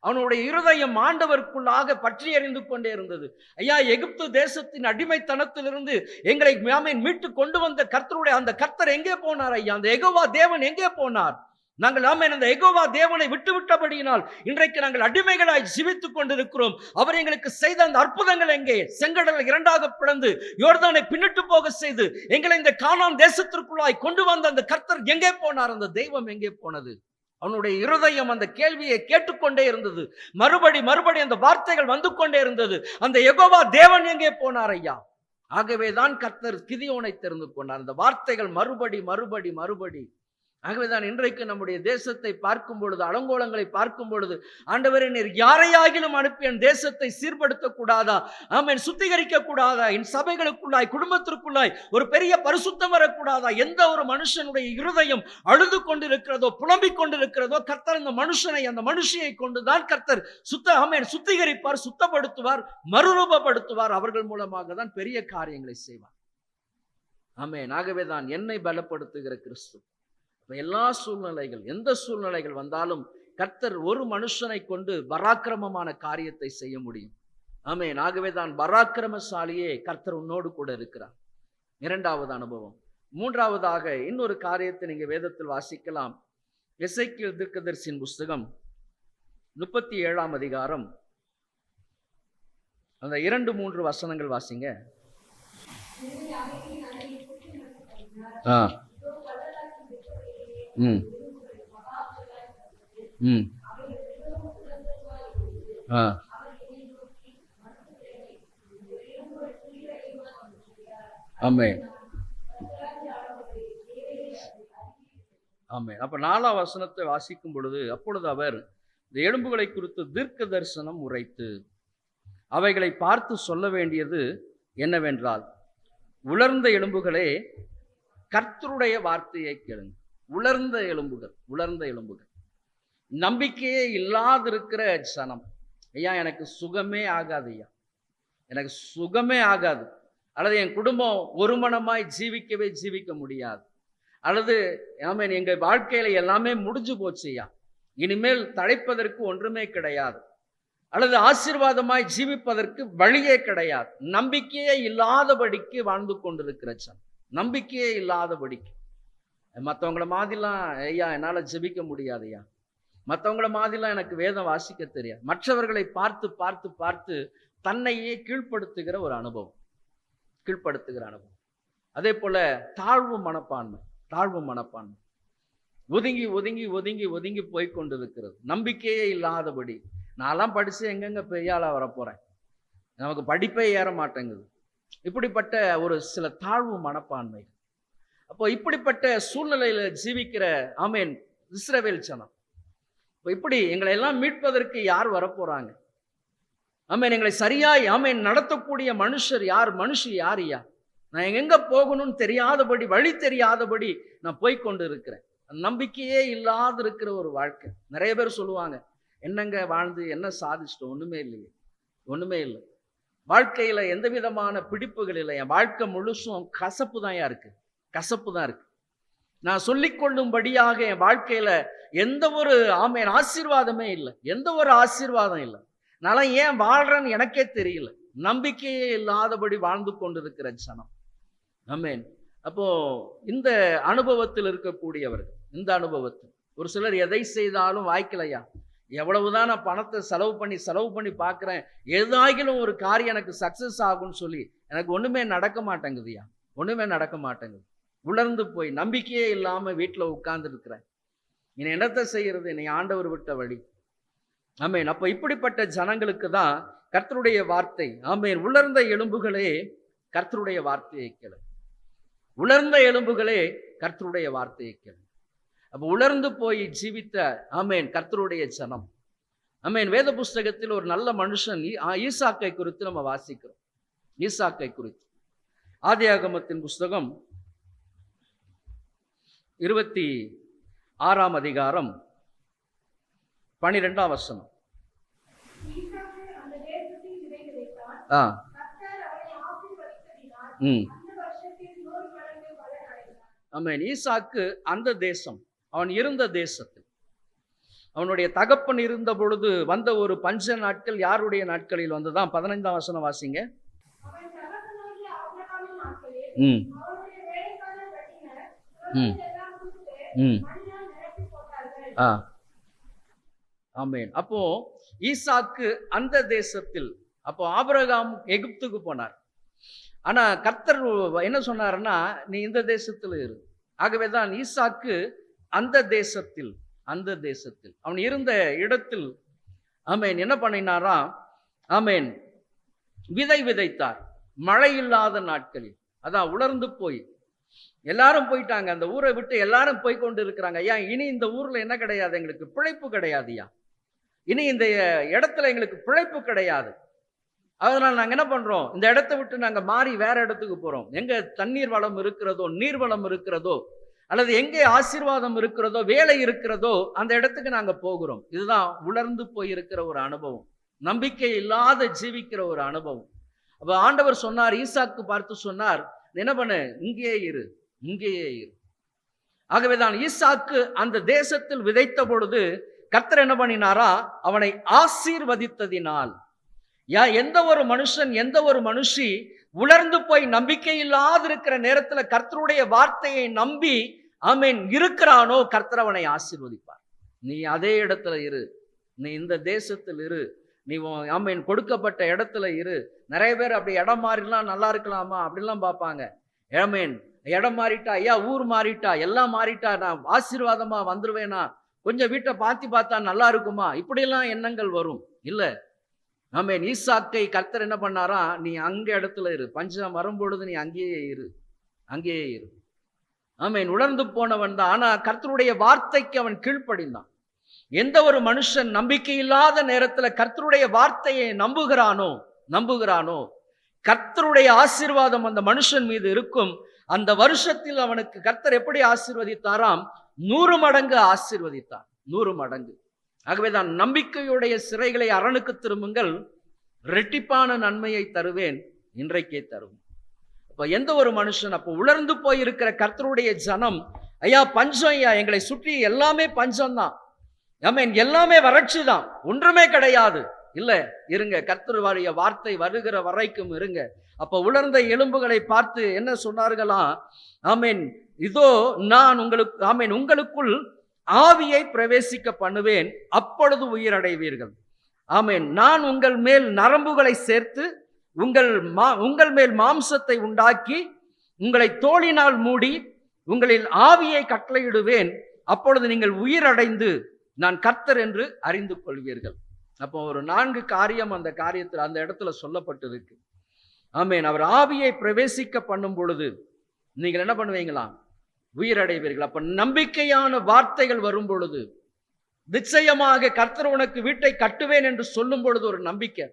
அவனுடைய இருதயம் ஆண்டவருக்குள்ளாக பற்றி எறிந்து கொண்டே இருந்தது. ஐயா, எகிப்து தேசத்தின் அடிமைத்தனத்திலிருந்து எங்களை மீட்டு கொண்டு வந்த கர்த்தருடைய அந்த கர்த்தர் எங்கே போனார்? ஐயா, அந்த யெகோவா தேவன் எங்கே போனார்? நாங்கள் ஆமென் அந்த யெகோவா தேவனை விட்டுவிட்டபடியினால் இன்றைக்கு நாங்கள் அடிமைகளாய் ஜீவித்துக் கொண்டிருக்கிறோம். அவர் எங்களுக்கு செய்த அந்த அற்புதங்கள் எங்கே? செங்கடலை இரண்டாக பிளந்து யோர்தானை பின்னிட்டு போக செய்து எங்களை இந்த கானான் தேசத்திற்குள்ளாய் கொண்டு வந்த அந்த கர்த்தர் எங்கே போனார்? அந்த தெய்வம் எங்கே போனது? அவனுடைய இருதயம் அந்த கேள்வியை கேட்டுக்கொண்டே இருந்தது. மறுபடி அந்த வார்த்தைகள் வந்து கொண்டே இருந்தது. அந்த யெகோவா தேவன் எங்கே போனார் ஐயா? ஆகவேதான் கர்த்தர் கிதியோனை தெரிந்து கொண்டார். அந்த வார்த்தைகள் மறுபடி. ஆகவேதான் இன்றைக்கு நம்முடைய தேசத்தை பார்க்கும் பொழுது, அலங்கோலங்களை பார்க்கும் பொழுது, ஆண்டவரே நீர் யாரையாகிலும் அனுப்பி என் தேசத்தை சீர்படுத்த கூடாதா? ஆமென், சுத்திகரிக்க கூடாதா? என் சபைகளுக்குள்ளாய் குடும்பத்திற்குள்ளாய் ஒரு பெரிய பரிசுத்தம் வரக்கூடாதா? எந்த ஒரு மனுஷனுடைய இருதயம் அழுது கொண்டிருக்கிறதோ, புலம்பிக் கொண்டிருக்கிறதோ, கர்த்தர் அந்த மனுஷனை அந்த மனுஷியை கொண்டுதான் கர்த்தர் சுத்திகரிப்பார், சுத்தப்படுத்துவார், மறுரூபப்படுத்துவார். அவர்கள் மூலமாக தான் பெரிய காரியங்களை செய்வார். ஆமென். ஆகவேதான் என்னை பலப்படுத்துகிற கிறிஸ்து. எல்லா சூழ்நிலைகள், எந்த சூழ்நிலைகள் வந்தாலும் கர்த்தர் ஒரு மனுஷனை கொண்டு பராக்கிரமமான காரியத்தை செய்ய முடியும். ஆமென். ஆகவேதான் பராக்கிரமசாலியே கர்த்தர் உன்னோடு கூட இருக்கிறார். இரண்டாவது அனுபவம். மூன்றாவதாக இன்னொரு காரியத்தை நீங்க வேதத்தில் வாசிக்கலாம். எசேக்கியேல் தீர்க்கதரிசியின் புஸ்தகம் 37ஆம் அதிகாரம் அந்த 2-3 வசனங்கள் வாசிங்க. ஆமென். அப்ப 4ஆம் வசனத்தை வாசிக்கும் பொழுது, அப்பொழுது அவர் இந்த எலும்புகளை குறித்து தீர்க்க தரிசனம் உரைத்து அவைகளை பார்த்து சொல்ல வேண்டியது என்னவென்றால், உலர்ந்த எலும்புகளே கர்த்தருடைய வார்த்தையை கேளுங்க. உலர்ந்த எலும்புகள், நம்பிக்கையே இல்லாதிருக்கிற சனம். ஐயா, எனக்கு சுகமே ஆகாது ஐயா, எனக்கு சுகமே ஆகாது. அல்லது என் குடும்பம் ஒரு மனமாய் ஜீவிக்க முடியாது. அல்லது ஆமென் எங்க வாழ்க்கையில எல்லாமே முடிஞ்சு போச்சு ஐயா, இனிமேல் தழைப்பதற்கு ஒன்றுமே கிடையாது. அல்லது ஆசீர்வாதமாய் ஜீவிப்பதற்கு வழியே கிடையாது. நம்பிக்கையே இல்லாதபடிக்கு வாழ்ந்து கொண்டிருக்கிற சனம். நம்பிக்கையே இல்லாதபடிக்கு. மற்றவங்கள மாதிரிலாம் ஐயா என்னால் ஜெபிக்க முடியாது ஐயா, மற்றவங்கள மாதிரிலாம் எனக்கு வேதம் வாசிக்க தெரியாது. மற்றவர்களை பார்த்து தன்னையே கீழ்ப்படுத்துகிற ஒரு அனுபவம். அதே போல தாழ்வு மனப்பான்மை ஒதுங்கி போய் கொண்டிருக்கிறது. நம்பிக்கையே இல்லாதபடி. நான்லாம் படிச்சு எங்கெங்க பெரிய ஆளா வரப்போறேன், நமக்கு படிப்பே ஏற மாட்டேங்குது. இப்படிப்பட்ட ஒரு சில தாழ்வு மனப்பான்மை. அப்போ இப்படிப்பட்ட சூழ்நிலையில ஜீவிக்கிற ஆமென் இஸ்ரவேல் ஜனம். இப்படி எங்களை எல்லாம் மீட்பதற்கு யார் வரப்போறாங்க? ஆமென். எங்களை சரியாய் ஆமென் நடத்தக்கூடிய மனுஷர் யார்? மனுஷி யார்? ஐயா, நான் எங்க போகணும்னு தெரியாதபடி, வழி தெரியாதபடி நான் போய்கொண்டு இருக்கிறேன். நம்பிக்கையே இல்லாத இருக்கிற ஒரு வாழ்க்கை. நிறைய பேர் சொல்லுவாங்க, என்னங்க வாழ்ந்து என்ன சாதிச்சிட்டோம்? ஒண்ணுமே இல்லையே, ஒண்ணுமே இல்லை. வாழ்க்கையில எந்த விதமான பிடிப்புகள் இல்லை. என் வாழ்க்கை முழுசும் கசப்பு தான் இருக்கு, கசப்பு தான் இருக்கு. நான் சொல்லிக்கொள்ளும்படியாக என் வாழ்க்கையில எந்த ஒரு ஆமென் ஆசீர்வாதமே இல்லை, எந்த ஒரு ஆசீர்வாதம் இல்லை. நான் ஏன் வாழ்றேன்னு எனக்கே தெரியல. நம்பிக்கையே இல்லாதபடி வாழ்ந்து கொண்டிருக்கிற ஜனம். ஆமென். அப்போ இந்த அனுபவத்தில் இருக்கக்கூடியவர்கள், இந்த அனுபவத்தில் ஒரு சிலர் எதை செய்தாலும் வாய்க்கலையா, எவ்வளவுதான் நான் பணத்தை செலவு பண்ணி பார்க்குறேன், ஏதாகிலும் ஒரு காரியம் எனக்கு சக்சஸ் ஆகும்னு சொல்லி எனக்கு ஒண்ணுமே நடக்க மாட்டேங்குதுயா, ஒண்ணுமே நடக்க மாட்டேங்குது. உலர்ந்து போய் நம்பிக்கையே இல்லாம வீட்டில் உட்கார்ந்து இருக்கிறேன். இனி என்னத்தை செய்யறது? என்னை ஆண்டவர் விட்ட வழி. ஆமென். அப்ப இப்படிப்பட்ட ஜனங்களுக்கு தான் கர்த்தருடைய வார்த்தை. ஆமென். உலர்ந்த எலும்புகளே கர்த்தருடைய வார்த்தையை கேளு. உலர்ந்த எலும்புகளே கர்த்தருடைய வார்த்தையை கேளு. அப்ப உலர்ந்து போய் ஜீவித்த ஆமென் கர்த்தருடைய ஜனம். ஆமென். வேத புஸ்தகத்தில் ஒரு நல்ல மனுஷன் ஈசாக்கை குறித்து நம்ம வாசிக்கிறோம். ஈசாக்கை குறித்து ஆதியாகமத்தின் புஸ்தகம் 26ஆம் அதிகாரம் 12ஆம் வசனம். ஆமென். ஈசாக்கு அந்த தேசம், அவன் இருந்த தேசத்தில், அவனுடைய தகப்பன் இருந்த பொழுது வந்த ஒரு பஞ்ச நாட்கள் யாருடைய நாட்களில் வந்ததான்? 15ஆம் வசனம் வாசிங்க. ஆமென். அப்போ ஈசாக்கு அந்த தேசத்தில், அப்போ ஆபிரகாம் எகிப்துக்கு போனார். ஆனா கர்த்தர் என்ன சொன்னாருன்னா, நீ இந்த தேசத்தில் இரு. ஆகவேதான் ஈசாக்கு அந்த தேசத்தில், அந்த தேசத்தில் அவன் இருந்த இடத்தில் ஆமென் என்ன பண்ணினாரா? ஆமென் விதை விதைத்தார். மழை இல்லாத நாட்களில், அதான் உலர்ந்து போய் எல்லாரும் போயிட்டாங்க, அந்த ஊரை விட்டு எல்லாரும் போய் கொண்டு இருக்கிறாங்க. ஐயா, இனி இந்த ஊர்ல என்ன கிடையாது, எங்களுக்கு பிழைப்பு கிடையாதுயா, இனி இந்த இடத்துல எங்களுக்கு பிழைப்பு கிடையாது. அதனால நாங்க என்ன பண்றோம், இந்த இடத்தை விட்டு நாங்க மாறி வேற இடத்துக்கு போறோம். எங்க தண்ணீர் வளம் இருக்கிறதோ, நீர் வளம் இருக்கிறதோ, அல்லது எங்கே ஆசீர்வாதம் இருக்கிறதோ, வேலை இருக்கிறதோ, அந்த இடத்துக்கு நாங்க போகிறோம். இதுதான் உலர்ந்து போயிருக்கிற ஒரு அனுபவம், நம்பிக்கை இல்லாத ஜீவிக்கிற ஒரு அனுபவம். அப்ப ஆண்டவர் சொன்னார், ஈசாக்கு பார்த்து சொன்னார், என்ன பண்ணு, இங்கேயே இரு, இங்கேயே இரு. ஆகவேதான் ஈசாக்கு அந்த தேசத்தில் விதைத்த பொழுது கர்த்தர் என்ன பண்ணினாரா? அவனை ஆசீர்வதித்ததினால். எந்த ஒரு மனுஷன், எந்த ஒரு மனுஷி உலர்ந்து போய் நம்பிக்கை இல்லாத இருக்கிற நேரத்துல கர்த்தருடைய வார்த்தையை நம்பி ஆமென் இருக்கிறானோ, கர்த்தர் அவனை ஆசீர்வதிப்பார். நீ அதே இடத்துல இரு, நீ இந்த தேசத்தில் இரு, நீ ஆமென் கொடுக்கப்பட்ட இடத்துல இரு. நிறைய பேர் அப்படி இடம் மாறிலாம் நல்லா இருக்கலாமா அப்படிலாம் பார்ப்பாங்க. ஆமென் இடம் மாறிட்டா, ஐயா ஊர் மாறிட்டா, எல்லாம் மாறிட்டா, நான் ஆசீர்வாதமா வந்துருவேனா, கொஞ்சம் வீட்டை பார்த்தா நல்லா இருக்குமா, இப்படியெல்லாம் எண்ணங்கள் வரும். இல்ல, ஆமென். ஈசாக்கை கர்த்தர் என்ன பண்ணாரா? நீ அங்க இடத்துல இரு, பஞ்சம் வரும்பொழுது நீ அங்கேயே இரு, அங்கேயே இரு. ஆமென். உலர்ந்து போனவன் தான், ஆனா கர்த்தருடைய வார்த்தைக்கு அவன் கீழ்ப்படிந்தான். எந்த ஒரு மனுஷன் நம்பிக்கை இல்லாத நேரத்துல கர்த்தருடைய வார்த்தையை நம்புகிறானோ கர்த்தருடைய ஆசீர்வாதம் அந்த மனுஷன் மீது இருக்கும். அந்த வருஷத்தில் அவனுக்கு கர்த்தர் எப்படி ஆசீர்வதித்தாராம்? 100 மடங்கு ஆசீர்வதித்தார், 100 மடங்கு. ஆகவேதான் நம்பிக்கையுடைய சிறைகளை அரணுக்கு திரும்புங்கள், இரட்டிப்பான நன்மையை தருவேன், இன்றைக்கே தருவேன். அப்ப எந்த ஒரு மனுஷன், அப்ப உலர்ந்து போயிருக்கிற கர்த்தருடைய ஜனம், ஐயா பஞ்சம், ஐயா எங்களை சுற்றி எல்லாமே பஞ்சம் தான், ஆமென் எல்லாமே வறட்சி தான், ஒன்றுமே கிடையாது. இல்ல, இருங்க, கர்த்தருடைய வார்த்தை வருகிற வரைக்கும் இருங்க. அப்ப உலர்ந்த எலும்புகளை பார்த்து என்ன சொன்னார்களாம்? ஆமென் இதோ நான் உங்களுக்கு ஆமென் உங்களுக்குள் ஆவியை பிரவேசிக்க பண்ணுவேன், அப்பொழுது உயிரடைவீர்கள். ஆமென் நான் உங்கள் மேல் நரம்புகளை சேர்த்து உங்கள் மேல் மாம்சத்தை உண்டாக்கி உங்களை தோலினால் மூடி உங்களில் ஆவியை கட்டளையிடுவேன், அப்பொழுது நீங்கள் உயிரடைந்து நான் கர்த்தர் என்று அறிந்து கொள்வீர்கள். அப்போ ஒரு 4 காரியம் அந்த காரியத்தில் அந்த இடத்துல சொல்லப்பட்டிருக்கு. ஆமென் அவர் ஆவியை பிரவேசிக்க பண்ணும் பொழுது நீங்கள் என்ன பண்ணுவீங்களா? உயிரடைவீர்கள். அப்ப நம்பிக்கையான வார்த்தைகள் வரும் பொழுது, நிச்சயமாக கர்த்தர் உனக்கு வீட்டை கட்டுவேன் என்று சொல்லும் பொழுது ஒரு நம்பிக்கை,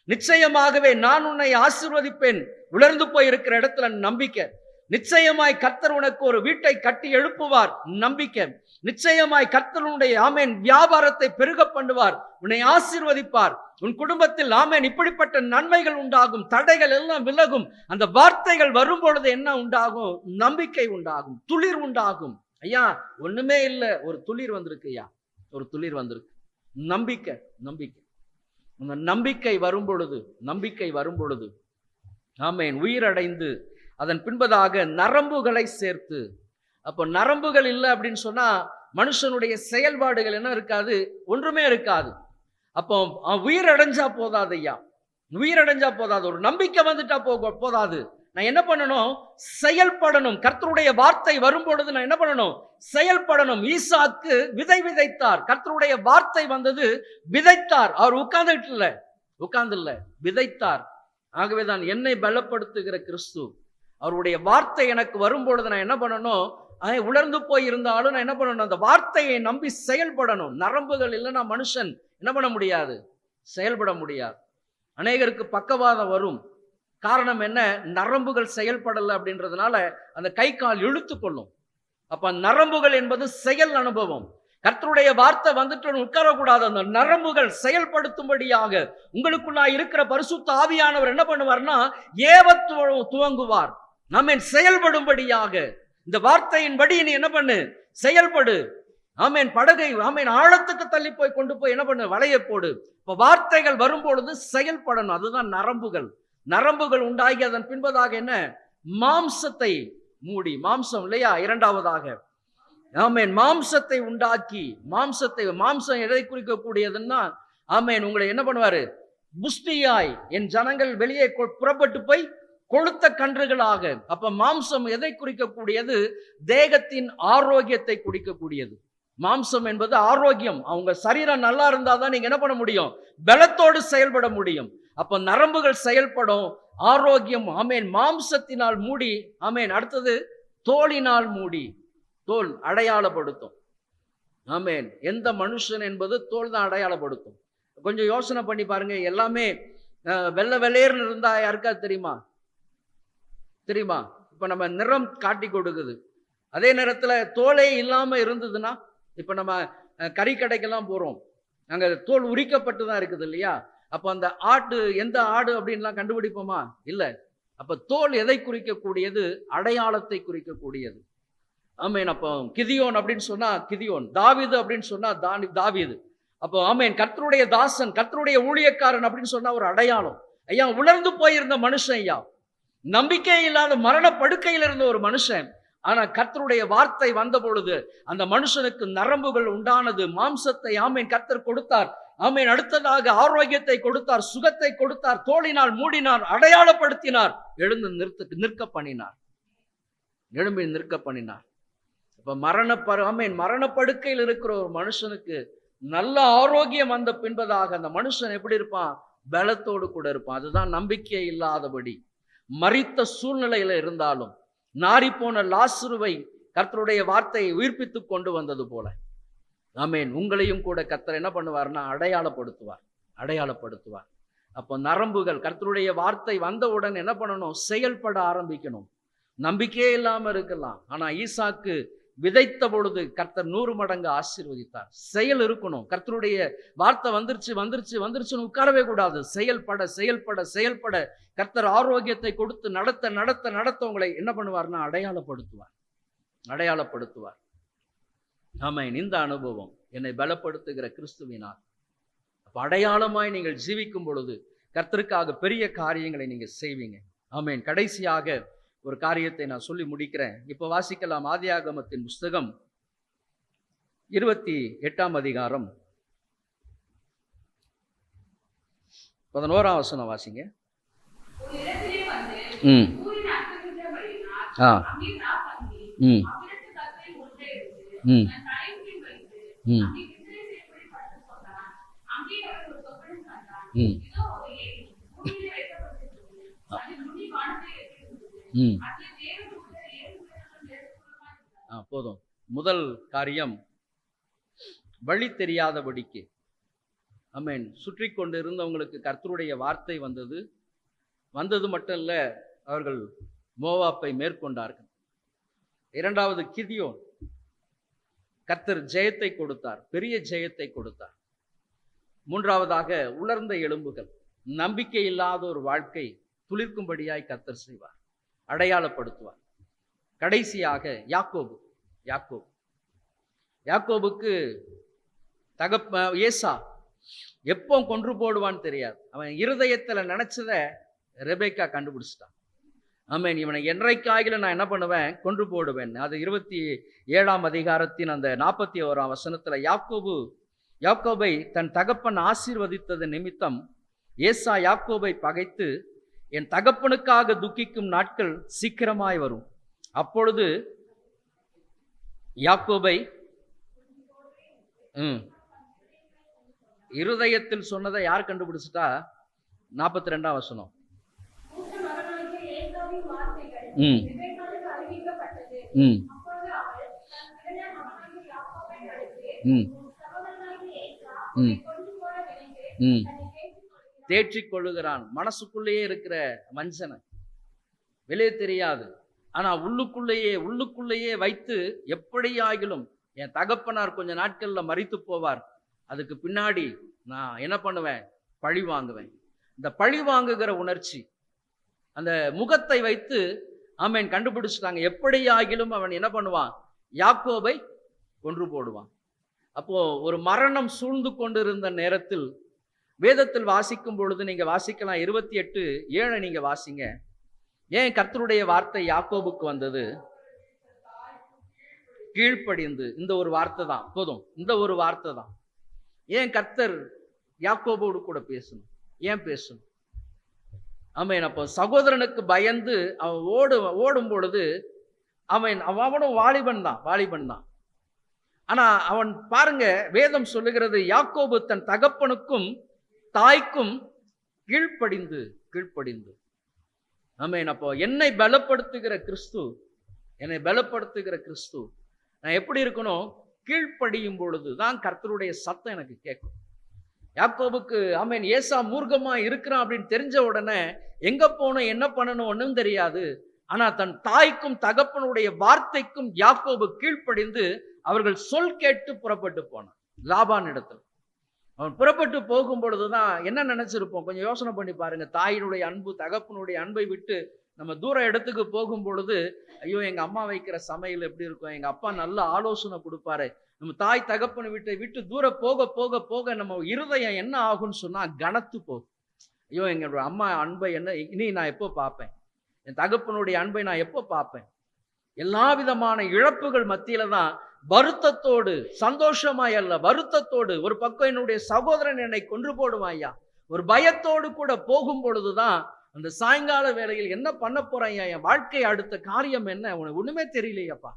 நிச்சயமாகவே நான் உன்னை ஆசீர்வதிப்பேன் உலர்ந்து போய் இருக்கிற இடத்துல நம்பிக்கை, நிச்சயமாய் கர்த்தர் உனக்கு ஒரு வீட்டை கட்டி எழுப்புவார் நம்பிக்கை, நிச்சயமாய் கர்த்தர் உன்னுடைய ஆமேன் வியாபாரத்தை பெருக பண்ணுவார், உன்னை ஆசீர்வதிப்பார், உன் குடும்பத்தில் ஆமேன் இப்படிப்பட்ட நன்மைகள் உண்டாகும், தடைகள் எல்லாம் விலகும். அந்த வார்த்தைகள் வரும் பொழுது என்ன உண்டாகும்? நம்பிக்கை உண்டாகும், துளிர் உண்டாகும். ஐயா ஒண்ணுமே இல்லை, ஒரு துளிர் வந்திருக்கு ஐயா, ஒரு துளிர் வந்திருக்கு. நம்பிக்கை, நம்பிக்கை. அந்த நம்பிக்கை வரும் பொழுது ஆமேன் உயிரடைந்து அதன் பின்பதாக நரம்புகளை சேர்த்து. அப்போ நரம்புகள் இல்லை அப்படின்னு சொன்னா மனுஷனுடைய செயல்பாடுகள் என்ன இருக்காது? ஒன்றுமே இருக்காது. அப்போ உயிரடைஞ்சா போதாது ஐயா, உயிரடைஞ்சா போதாது, ஒரு நம்பிக்கை வந்துட்டா போதாது. நான் என்ன பண்ணணும்? செயல்படணும். கர்த்தருடைய வார்த்தை வரும் பொழுது நான் என்ன பண்ணணும்? செயல்படணும். ஈசாக்கு விதை விதைத்தார், கர்த்தருடைய வார்த்தை வந்தது, விதைத்தார். அவர் உட்கார்ந்து இல்ல, விதைத்தார். ஆகவேதான் என்னை பலப்படுத்துகிற கிறிஸ்து, அவருடைய வார்த்தை எனக்கு வரும் பொழுது நான் என்ன பண்ணணும்? உலர்ந்து போய் இருந்தாலும் நான் என்ன பண்ணணும்? அந்த வார்த்தையை நம்பி செயல்படணும். நரம்புகள் இல்லைன்னா மனுஷன் என்ன பண்ண முடியாது? செயல்பட முடியாது. அநேகருக்கு பக்கவாதம் வரும். காரணம் என்ன? நரம்புகள் செயல்படலை அப்படின்றதுனால அந்த கை கால் இழுத்து கொள்ளும். அப்ப நரம்புகள் என்பது செயல் அனுபவம். கர்த்தருடைய வார்த்தை வந்துட்டு உட்காரக்கூடாது. அந்த நரம்புகள் செயல்படுத்தும்படியாக உங்களுக்குள்ளா இருக்கிற பரிசுத்த ஆவியானவர் என்ன பண்ணுவார்னா ஏவ துவங்குவார். ஆமென். செயல்படும்படியாக இந்த வார்த்தையின்படி நீ என்ன பண்ணு? செயல்படு. ஆமென். படகை ஆமென் ஆழத்துக்கு தள்ளி போய் கொண்டு போய் என்ன பண்ணு? வலையை போடு. இப்ப வார்த்தைகள் வரும்பொழுது செயல்படணும். அதுதான் நரம்புகள். நரம்புகள் உண்டாகி அதன் பின்பதாக என்ன? மாம்சத்தை மூடி, மாம்சம் இல்லையா? இரண்டாவதாக ஆமென் மாம்சத்தை உண்டாக்கி, மாம்சம் எதை குறிக்கக்கூடியதுன்னா ஆமென் உங்களை என்ன பண்ணுவாரு? புஷ்டியாய் என் ஜனங்கள் வெளியே புறப்பட்டு போய் கொழுத்த கன்றுகளாக. அப்ப மாம்சம் எதை குறிக்கக்கூடியது? தேகத்தின் ஆரோக்கியத்தை குறிக்கக்கூடியது. மாம்சம் என்பது ஆரோக்கியம். அவங்க சரீரம் நல்லா இருந்தாதான் நீங்க என்ன பண்ண முடியும்? பலத்தோடு செயல்பட முடியும். அப்ப நரம்புகள் செயல்படும். ஆரோக்கியம் ஆமேன் மாம்சத்தினால் மூடி. ஆமேன். அடுத்தது தோலினால் மூடி. தோல் அடையாளப்படுத்தும். ஆமேன். எந்த மனுஷன் என்பது தோல் தான் அடையாளப்படுத்தும். கொஞ்சம் யோசனை பண்ணி பாருங்க. எல்லாமே வெள்ளை வெள்ளையர்னு இருந்தா யாருக்கா தெரியுமா? இப்ப நம்ம நிறம் காட்டி கொடுக்குது. அதே நேரத்துல தோலே இல்லாம இருந்ததுன்னா, இப்ப நம்ம கறி கடைக்கெல்லாம் போறோம், அங்க தோல் உரிக்கப்பட்டு தான் இருக்குது இல்லையா? அப்ப அந்த ஆட்டு எந்த ஆடு அப்படின்லாம் கண்டுபிடிப்போமா? இல்ல. அப்ப தோல் எதை குறிக்கக்கூடியது? அடையாளத்தை குறிக்கக்கூடியது. ஆமேன். அப்போ கிதியோன் அப்படின்னு சொன்னா கிதியோன், தாவீது அப்படின்னு சொன்னா தாவீது. அப்போ ஆமேன் கர்த்தருடைய தாசன், கர்த்தருடைய ஊழியக்காரன் அப்படின்னு சொன்னா ஒரு அடையாளம். ஐயா உலர்ந்து போயிருந்த மனுஷன், ஐயா நம்பிக்கை இல்லாத மரண படுக்கையில் இருந்த ஒரு மனுஷன். ஆனா கர்த்தருடைய வார்த்தை வந்த பொழுது அந்த மனுஷனுக்கு நரம்புகள் உண்டானது. மாம்சத்தை ஆமேன் கர்த்தர் கொடுத்தார். ஆமேன். அடுத்ததாக ஆரோக்கியத்தை கொடுத்தார், சுகத்தை கொடுத்தார், தோளினால் மூடினார், அடையாளப்படுத்தினார், எழும்பி நிற்க பண்ணினார். இப்ப மரணப்படுக்கையில் இருக்கிற ஒரு மனுஷனுக்கு நல்ல ஆரோக்கியம் வந்த பின்பதாக அந்த மனுஷன் எப்படி இருப்பான்? பலத்தோடு கூட இருப்பான். அதுதான் நம்பிக்கை இல்லாதபடி மரித்த சூழ்நிலையில இருந்தாலும் நாரி போன லாசருவை கர்த்தருடைய வார்த்தையை உயிர்ப்பித்து கொண்டு வந்தது போல ஆமேன் உங்களையும் கூட கர்த்தர் என்ன பண்ணுவார்னா அடையாளப்படுத்துவார். அப்போ நரம்புகள் கர்த்தருடைய வார்த்தை வந்தவுடன் என்ன பண்ணணும்? செயல்பட ஆரம்பிக்கணும். நம்பிக்கையே இல்லாம இருக்கலாம். ஆனா ஈசாக்கு விதைத்த பொழுது கர்த்தர் 100 மடங்கு ஆசீர்வதித்தார். செயல் இருக்கணும். கர்த்தருடைய வார்த்தை வந்துருச்சுன்னு உட்காரவே கூடாது. செயல்பட கர்த்தர் ஆரோக்கியத்தை கொடுத்து நடத்த உங்களை என்ன பண்ணுவார்னா அடையாளப்படுத்துவார். ஆமென். இந்த அனுபவம் என்னை பலப்படுத்துகிற கிறிஸ்துவினால். அப்ப அடையாளமாய் நீங்கள் ஜீவிக்கும் பொழுது கர்த்தருக்காக பெரிய காரியங்களை நீங்க செய்வீங்க. ஆமென். கடைசியாக ஒரு காரியத்தை நான் சொல்லி முடிக்கிறேன். இப்ப வாசிக்கலாம். ஆதியாகமத்தின் புஸ்தகம் 28ஆம் அதிகாரம் 11ஆம் வசனம் வாசிங்க. போதும். முதல் காரியம், வழி தெரியாதபடிக்கு. ஆமென். சுற்றி கொண்டு இருந்தவங்களுக்கு கர்த்தருடைய வார்த்தை வந்தது. வந்தது மட்டும் இல்ல, அவர்கள் மோவாப்பை மேற்கொண்டார்கள். இரண்டாவது கிதியோன், கர்த்தர் ஜெயத்தை கொடுத்தார், பெரிய ஜெயத்தை கொடுத்தார். மூன்றாவதாக உலர்ந்த எலும்புகள், நம்பிக்கை இல்லாத ஒரு வாழ்க்கை துளிர்க்கும்படியாய் கர்த்தர் செய்வார், அடையாளப்படுத்துவார். கடைசியாக யாக்கோபு. யாக்கோபுக்கு ஏசா எப்போ கொன்று போடுவான்னு தெரியாது. அவன் இருதயத்துல நினைச்சத ரெபேக்கா கண்டுபிடிச்சிட்டான். ஆமென். இவனை என்றைக்காகிலும் நான் என்ன பண்ணுவேன், கொன்று போடுவேன். அது 27ஆம் அதிகாரத்தின் அந்த 41ஆம் வசனத்துல யாக்கோபை தன் தகப்பன் ஆசீர்வதித்தது நிமித்தம் ஏசா யாக்கோபை பகைத்து, என் தகப்பனுக்காக துக்கிக்கும் நாட்கள் சீக்கிரமாய் வரும், அப்பொழுது யாக்கோபை இருதயத்தில் சொன்னதை யார் கண்டுபிடிச்சிட்டா? 42ஆம் வசனம். தேற்றிக் கொள்ளுகிறான். மனசுக்குள்ளேயே இருக்கிற மனுஷனை வெளியே தெரியாது, ஆனா உள்ளுக்குள்ளேயே வைத்து எப்படியாகிலும் என் தகப்பனார் கொஞ்ச நாட்கள்ல மரித்து போவார், அதுக்கு பின்னாடி நான் என்ன பண்ணுவேன், பழி வாங்குவேன். இந்த பழி வாங்குகிற உணர்ச்சி, அந்த முகத்தை வைத்து ஆமென் கண்டுபிடிச்சிட்டாங்க. எப்படியாகிலும் அவன் என்ன பண்ணுவான், யாக்கோபை கொன்று போடுவான். அப்போ ஒரு மரணம் சூழ்ந்து கொண்டிருந்த நேரத்தில் வேதத்தில் வாசிக்கும் பொழுது நீங்க வாசிக்கலாம், 28:7 நீங்க வாசிங்க. ஏன் கர்த்தருடைய வார்த்தை யாக்கோபுக்கு வந்தது? கீழ்ப்படிந்து. இந்த ஒரு வார்த்தை தான் போதும், இந்த ஒரு வார்த்தை தான். ஏன் கர்த்தர் யாக்கோபோடு கூட பேசணும்? ஏன் பேசணும்? ஆமென். அப்போ சகோதரனுக்கு பயந்து அவன் ஓடும் பொழுது அவனும் வாலிபன் தான். ஆனா அவன் பாருங்க, வேதம் சொல்லுகிறது, யாக்கோபு தன் தகப்பனுக்கும் தாய்க்கும் கீழ்ப்படிந்து. ஆமென். அப்போ என்னை பலப்படுத்துகிற கிறிஸ்து நான் எப்படி இருக்கணும்? கீழ்ப்படியும் பொழுது தான் கர்த்தருடைய சத்தம் எனக்கு கேட்கும். யாக்கோபுக்கு ஆமென் ஏசா மூர்க்கமா இருக்கிறான் அப்படின்னு தெரிஞ்ச உடனே எங்க போகணும், என்ன பண்ணணும் ஒன்றும் தெரியாது. ஆனா தன் தாய்க்கும் தகப்பனுடைய வார்த்தைக்கும் யாக்கோபு கீழ்ப்படிந்து அவர்கள் சொல் கேட்டு புறப்பட்டு போனான் லாபான் இடத்துல. அவன் புறப்பட்டு போகும் பொழுதுதான் என்ன நினைச்சிருப்போம், கொஞ்சம் யோசனை பண்ணி பாருங்க. தாயினுடைய அன்பு, தகப்பனுடைய அன்பை விட்டு நம்ம தூர இடத்துக்கு போகும் பொழுது, ஐயோ எங்க அம்மா வைக்கிற சமையல் எப்படி இருக்கும், எங்க அப்பா நல்ல ஆலோசனை கொடுப்பாரு. நம்ம தாய் தகப்பனை விட்டு தூர போக போக போக நம்ம இருதயம் என்ன ஆகும்னு சொன்னா கனத்து போகும். ஐயோ எங்களுடைய அம்மா அன்பை இனி நான் எப்போ பார்ப்பேன், என் தகப்பனுடைய அன்பை நான் எப்போ பார்ப்பேன். எல்லா விதமான இழப்புகள் மத்தியில தான் வருத்தத்தோடு, சந்தோஷமாய் அல்ல, வருத்தத்தோடு, ஒரு பக்கம் என்னுடைய சகோதரன் என்னை கொன்று போடுவான் ஐயா, ஒரு பயத்தோடு கூட போகும் பொழுதுதான் அந்த சாயங்கால வேளையில் என்ன பண்ண போறேன், என் வாழ்க்கை அடுத்த காரியம் என்ன, உனக்கு ஒண்ணுமே தெரியலையப்பா,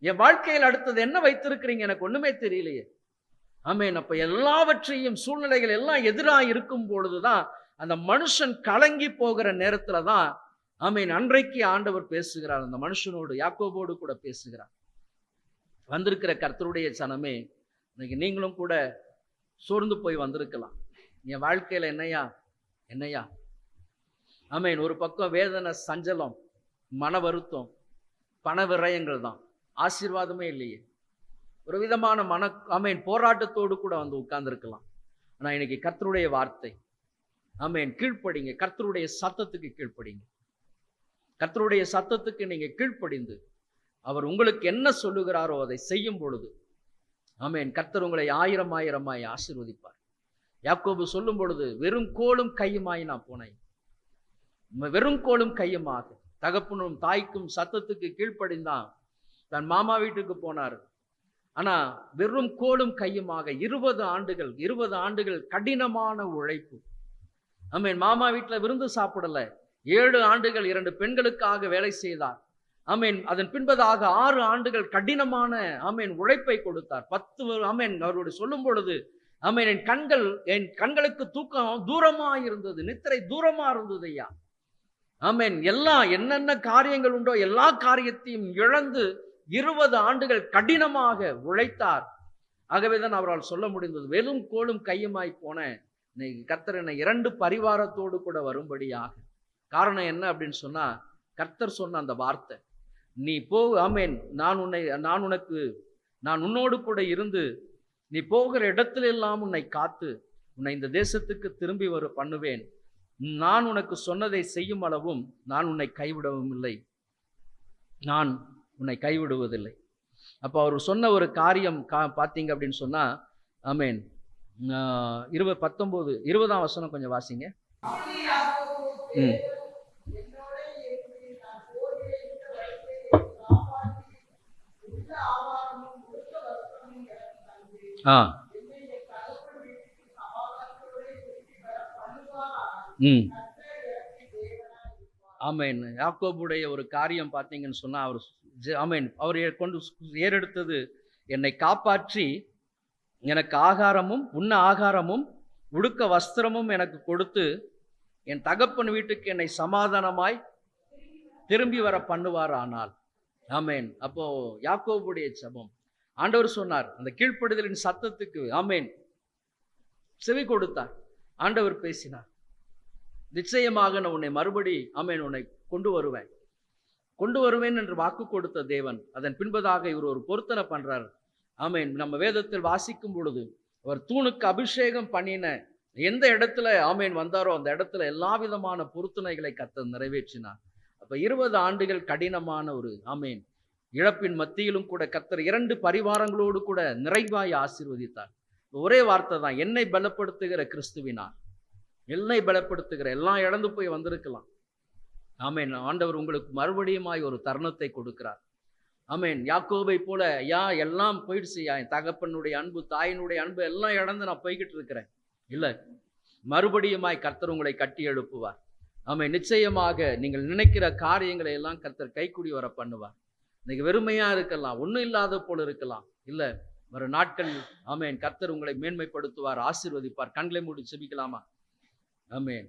என் வாழ்க்கையில் அடுத்தது என்ன வைத்திருக்கிறீங்க, எனக்கு ஒண்ணுமே தெரியலையே. ஆமென். அப்ப எல்லாவற்றையும் சூழ்நிலைகள் எல்லாம் எதிராக இருக்கும் பொழுதுதான் அந்த மனுஷன் கலங்கி போகிற நேரத்துல தான் ஆமென் அன்றைக்கு ஆண்டவர் பேசுகிறார், அந்த மனுஷனோடு, யாக்கோபோடு கூட பேசுகிறார். வந்திருக்கிற கர்த்தருடைய சனமே, இன்னைக்கு நீங்களும் கூட சோர்ந்து போய் வந்திருக்கலாம். என் வாழ்க்கையில என்னையா ஆமென். ஒரு பக்கம் வேதனை, சஞ்சலம், மன வருத்தம், பண விரயங்கள் தான், ஆசீர்வாதமே இல்லையே. ஒரு விதமான ஆமென் போராட்டத்தோடு கூட வந்து உட்கார்ந்துருக்கலாம். ஆனா இன்னைக்கு கர்த்தருடைய வார்த்தை, ஆமென், கீழ்ப்படிங்க, கர்த்தருடைய சத்தத்துக்கு கீழ்ப்படிங்க. கர்த்தருடைய சத்தத்துக்கு நீங்க கீழ்ப்படிந்து அவர் உங்களுக்கு என்ன சொல்லுகிறாரோ அதை செய்யும் பொழுது ஆமென் கர்த்தர் உங்களை ஆயிரமாய் ஆசீர்வதிப்பார். யாக்கோபு சொல்லும் பொழுது, வெறும் கோலும் கையுமாய் நான் போனேன், வெறும் கோலும் கையுமாக. தகப்பனும் தாய்க்கும் சத்தத்துக்கு கீழ்ப்படிந்தான் தன் மாமா வீட்டுக்கு போனார். ஆனா வெறும் கோலும் கையுமாக 20 ஆண்டுகள் கடினமான உழைப்பு. ஆமென். மாமா வீட்டுல விருந்து சாப்பிடல, 7 ஆண்டுகள் 2 பெண்களுக்காக வேலை செய்தார். ஆமென். அதன் பின்பதாக 6 ஆண்டுகள் கடினமான ஆமென் உழைப்பை கொடுத்தார். 10 ஆமென் அவருடைய சொல்லும் பொழுது ஆமென் என் கண்களுக்கு தூக்கம் தூரமா இருந்தது, நித்திரை தூரமா இருந்தது ஐயா. ஆமென். எல்லாம் என்னென்ன காரியங்கள் உண்டோ எல்லா காரியத்தையும் இழந்து 20 ஆண்டுகள் கடினமாக உழைத்தார். ஆகவேதான் அவரால் சொல்ல முடிந்தது, வெறும் கோலும் கையுமாய் போன கர்த்தர் என்னை 2 பரிவாரத்தோடு கூட வரும்படியாக. காரணம் என்ன அப்படின்னு சொன்னா, கர்த்தர் சொன்ன அந்த வார்த்தை, நீ போ, ஆமென், நான் உன்னோடு கூட இருந்து நீ போகிற இடத்துல எல்லாம் உன்னை காத்து உன்னை இந்த தேசத்துக்கு திரும்பி வர பண்ணுவேன். நான் உனக்கு சொன்னதை செய்யும் அளவும் நான் உன்னை கைவிடவும் இல்லை, நான் உன்னை கைவிடுவதில்லை. அப்போ அவர் சொன்ன ஒரு காரியம் பார்த்தீங்க அப்படின்னு சொன்னா, ஆமென், 20ஆம் வசனம் கொஞ்சம் வாசிங்க. ஆமென். யாக்கோபுடைய ஒரு காரியம் பார்த்தீங்கன்னு சொன்னா, அவர் கொண்டு ஏறெடுத்தது, என்னை காப்பாற்றி எனக்கு ஆகாரமும் உண்ண ஆகாரமும் உடுக்க வஸ்திரமும் எனக்கு கொடுத்து என் தகப்பன் வீட்டுக்கு என்னை சமாதானமாய் திரும்பி வர பண்ணுவார் ஆனால். ஆமென். அப்போ யாக்கோபுடைய ஜெபம், ஆண்டவர் சொன்னார், அந்த கீழ்ப்படுதலின் சத்தத்துக்கு ஆமென் செவி கொடுத்தார். ஆண்டவர் பேசினார், நிச்சயமாக நான் உன்னை மறுபடி ஆமென் உன்னை கொண்டு வருவேன் என்று வாக்கு கொடுத்த தேவன். அதன் பின்பதாக இவர் ஒரு பொருத்தனை பண்றார். ஆமென். நம்ம வேதத்தில் வாசிக்கும் பொழுது, அவர் தூணுக்கு அபிஷேகம் பண்ணின எந்த இடத்துல ஆமென் வந்தாரோ அந்த இடத்துல எல்லா விதமான பொருத்தனைகளை கர்த்தர் நிறைவேற்றினார். அப்ப 20 ஆண்டுகள் கடினமான ஒரு ஆமென் இழப்பின் மத்தியிலும் கூட கர்த்தர் 2 பரிவாரங்களோடு கூட நிறைவாய் ஆசீர்வதித்தார். ஒரே வார்த்தை தான், என்னை பலப்படுத்துகிற கிறிஸ்துவினார். என்னை பலப்படுத்துகிற, எல்லாம் இழந்து போய் வந்திருக்கலாம், ஆமென், ஆண்டவர் உங்களுக்கு மறுபடியுமாய் ஒரு தருணத்தை கொடுக்கிறார். ஆமென். யாக்கோபை போல, ஐயா எல்லாம் போயிடுச்சு, என் தகப்பனுடைய அன்பு, தாயினுடைய அன்பு எல்லாம் இழந்து நான் போய்கிட்டு இருக்கிறேன், இல்லை, மறுபடியுமாய் கர்த்தர் உங்களை கட்டி எழுப்புவார். ஆமென். நிச்சயமாக நீங்கள் நினைக்கிற காரியங்களை எல்லாம் கர்த்தர் கைக்கூடி வர பண்ணுவார். இன்னைக்கு வெறுமையா இருக்கலாம், ஒன்றும் இல்லாத போல இருக்கலாம், இல்லை, வரும் நாட்கள் ஆமென் கர்த்தர் உங்களை மேன்மைப்படுத்துவார், ஆசீர்வதிப்பார். கண்களை மூடி செபிக்கலாமா? ஆமென்.